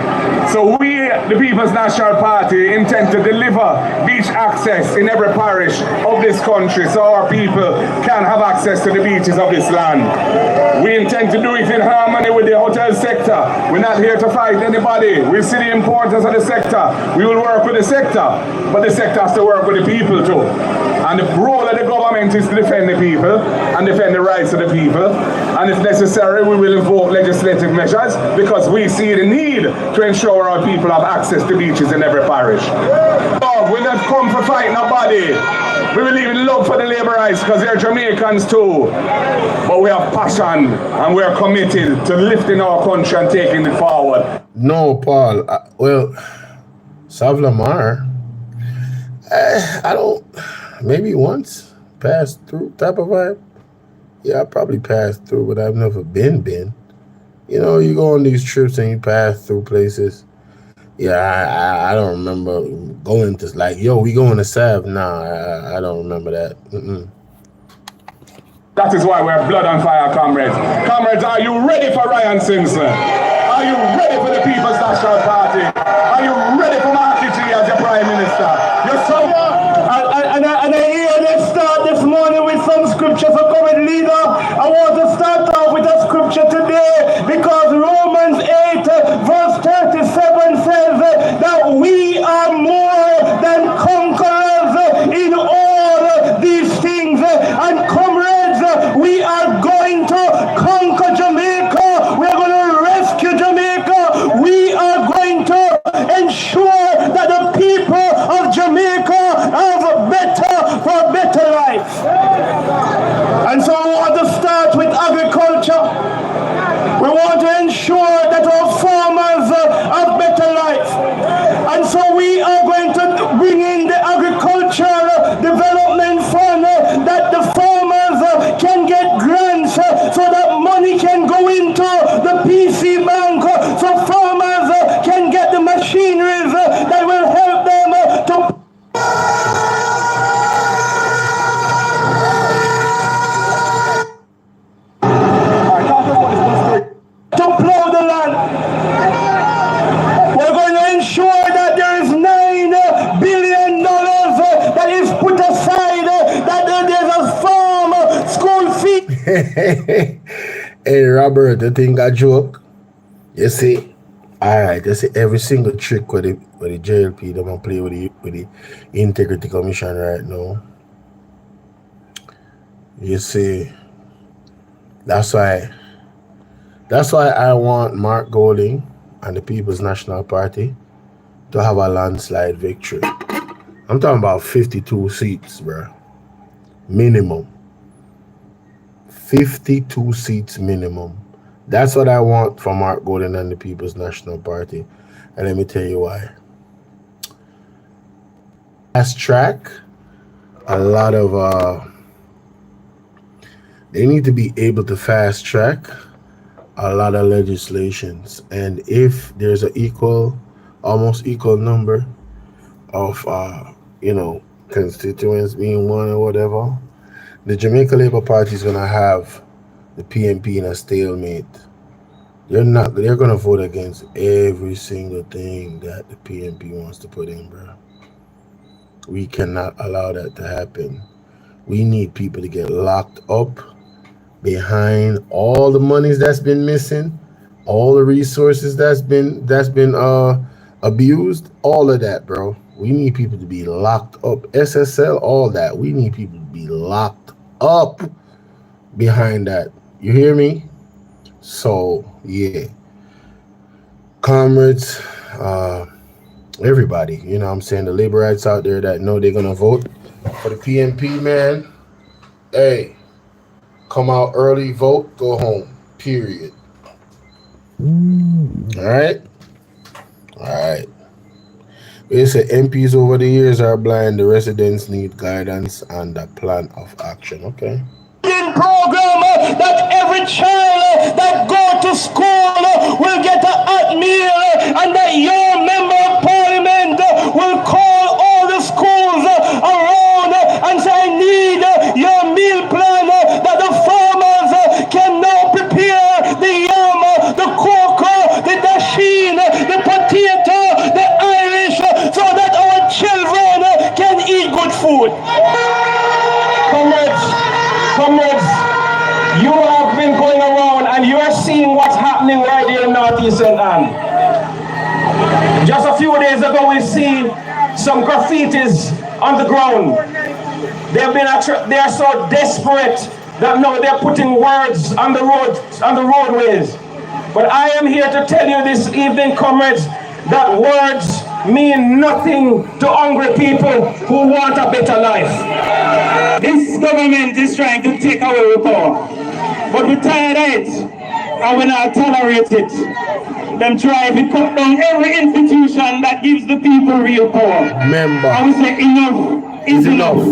So we, the People's National Party, intend to deliver beach access in every parish of this country so our people can have access to the beaches of this land. We intend to do it in harmony with the hotel sector. We're not here to fight anybody. We see the importance of the sector. We will work with the sector, but the sector has to work with the people too. And the role of the government is to defend the people and defend the rights of the people. And if necessary, we will invoke legislative measures because we see the need to ensure our people have access to beaches in every parish. We not come for fight nobody. We believe in love for the labor rights because they're Jamaicans too. But we have passion and we are committed to lifting our country and taking it forward. No, Paul. Well, Savlamar, I don't, maybe once passed through type of vibe. Yeah, I probably passed through, but I've never been. You know, you go on these trips and you pass through places. Yeah, I don't remember going to like, yo, we going to Sav. Nah, I don't remember that. That is why we're blood on fire, comrades. Comrades, are you ready for Ryan Simpson? Are you ready for the People's National Party? Are you ready for Marky G as your Prime Minister? You're so... And I hear them start this morning with some scripture for current leader. I want to start off with a scripture today because Romans 8 verse 37 says that we are more than conquerors in all these things. And comrades, we are going to conquer Jamaica. We are going to rescue Jamaica. We are going to ensure that the people of Jamaica have for better life. And so we want to start with agriculture. We want to ensure that our farmers have better life. And so we are going to bring in the agricultural development fund that the farmers can get grants so that money can go into the PC bank so farmers can get the machineries that will help them to plow the land. We're going to ensure that there is $9 billion that is put aside, that there's a farm school fee. Hey, Robert, you think I joke? You see, all right, you see every single trick with the JLP, they're going to play with the Integrity Commission right now. You see, that's why I want Mark Golding and the People's National Party to have a landslide victory. I'm talking about 52 seats, bro. Minimum. 52 seats minimum. That's what I want for Mark Gordon and the People's National Party. And let me tell you why. Fast track, a lot of they need to be able to fast track a lot of legislations. And if there's an almost equal number of constituents being one or whatever, the Jamaica Labour Party is gonna have the PNP in a stalemate. They're gonna vote against every single thing that the PNP wants to put in, bro. We cannot allow that to happen. We need people to get locked up behind all the monies that's been missing, all the resources that's been abused, all of that, bro. We need people to be locked up. SSL, all that. We need people to be locked up behind that. You hear me? So yeah, comrades, everybody, you know what I'm saying, the laborites out there that know they're gonna vote for the PNP, man. Hey, come out early, vote, go home. Period. All right. They say MPs over the years are blind. The residents need guidance and a plan of action. Okay. Program that every child that go to school will get a hot meal, and that your member of parliament will call all the schools around and say, I need your meal plan, that the farmers can now prepare the yam, the cocoa, the dasheen, the potato, the Irish, so that our children can eat good food. Comrades, you have been going around and you are seeing what's happening right here in Northeast St. Anne. Just a few days ago, we see some graffitis on the ground. They are so desperate that now they're putting words on the roadways. But I am here to tell you this evening, comrades, that words mean nothing to hungry people who want a better life. This government is trying to take away our power, but we're tired of it, and we're not tolerate it. Them try to cut down every institution that gives the people real power. Remember. And we say enough is enough.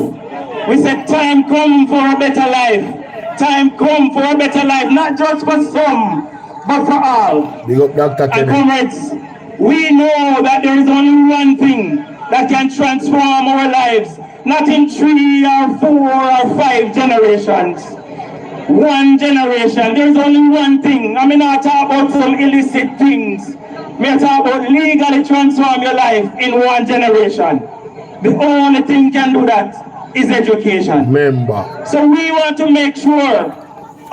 We say time come for a better life. Time come for a better life, not just for some, but for all. Big up Dr. And comrades, we know that there is only one thing that can transform our lives, not in 3 or 4 or 5 generations. One generation. There's only one thing. I mean, not talk about some illicit things. I talk about legally transform your life in one generation. The only thing can do that is education. Remember. So we want to make sure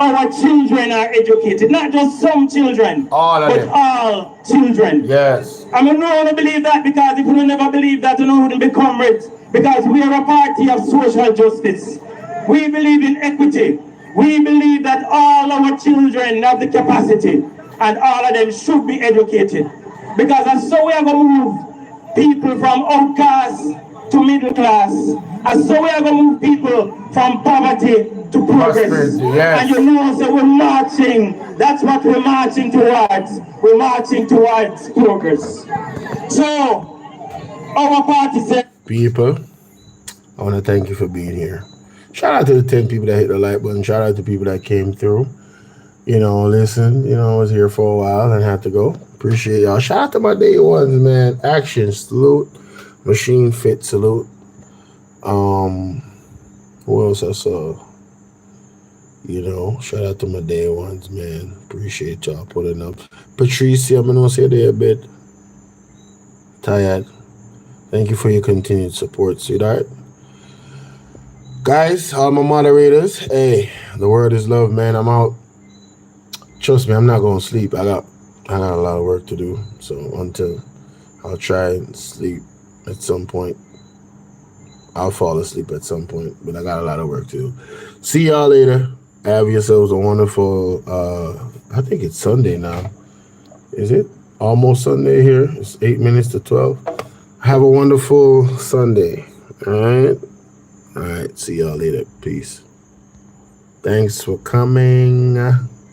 our children are educated, not just some children, but all children. Yes. I mean, no one believe that, because if we never believe that, we wouldn't be comrades, because we are a party of social justice. We believe in equity. We believe that all our children have the capacity, and all of them should be educated. Because that's so we are going to move people from outcasts to middle class. And so we are going to move people from poverty to progress. Yes. And you know, so we're marching. That's what we're marching towards. We're marching towards progress. So, our party said... People, I want to thank you for being here. Shout out to the 10 people that hit the like button. Shout out to people that came through. You know, listen, I was here for a while and had to go. Appreciate y'all. Shout out to my day ones, man. Action, salute. Machine Fit, salute. Who else I saw? Shout out to my day ones, man. Appreciate y'all putting up. Patricia, I'm gonna say there a bit. Tired. Thank you for your continued support, sweetheart. Guys, all my moderators, hey, the word is love, man. I'm out. Trust me, I'm not gonna sleep. I got a lot of work to do. So until I'll try and sleep at some point. I'll fall asleep at some point, but I got a lot of work to do. See y'all later. Have yourselves a wonderful, I think it's Sunday now. Is it? Almost Sunday here. It's 8 minutes to 12. Have a wonderful Sunday. All right. See y'all later. Peace. Thanks for coming.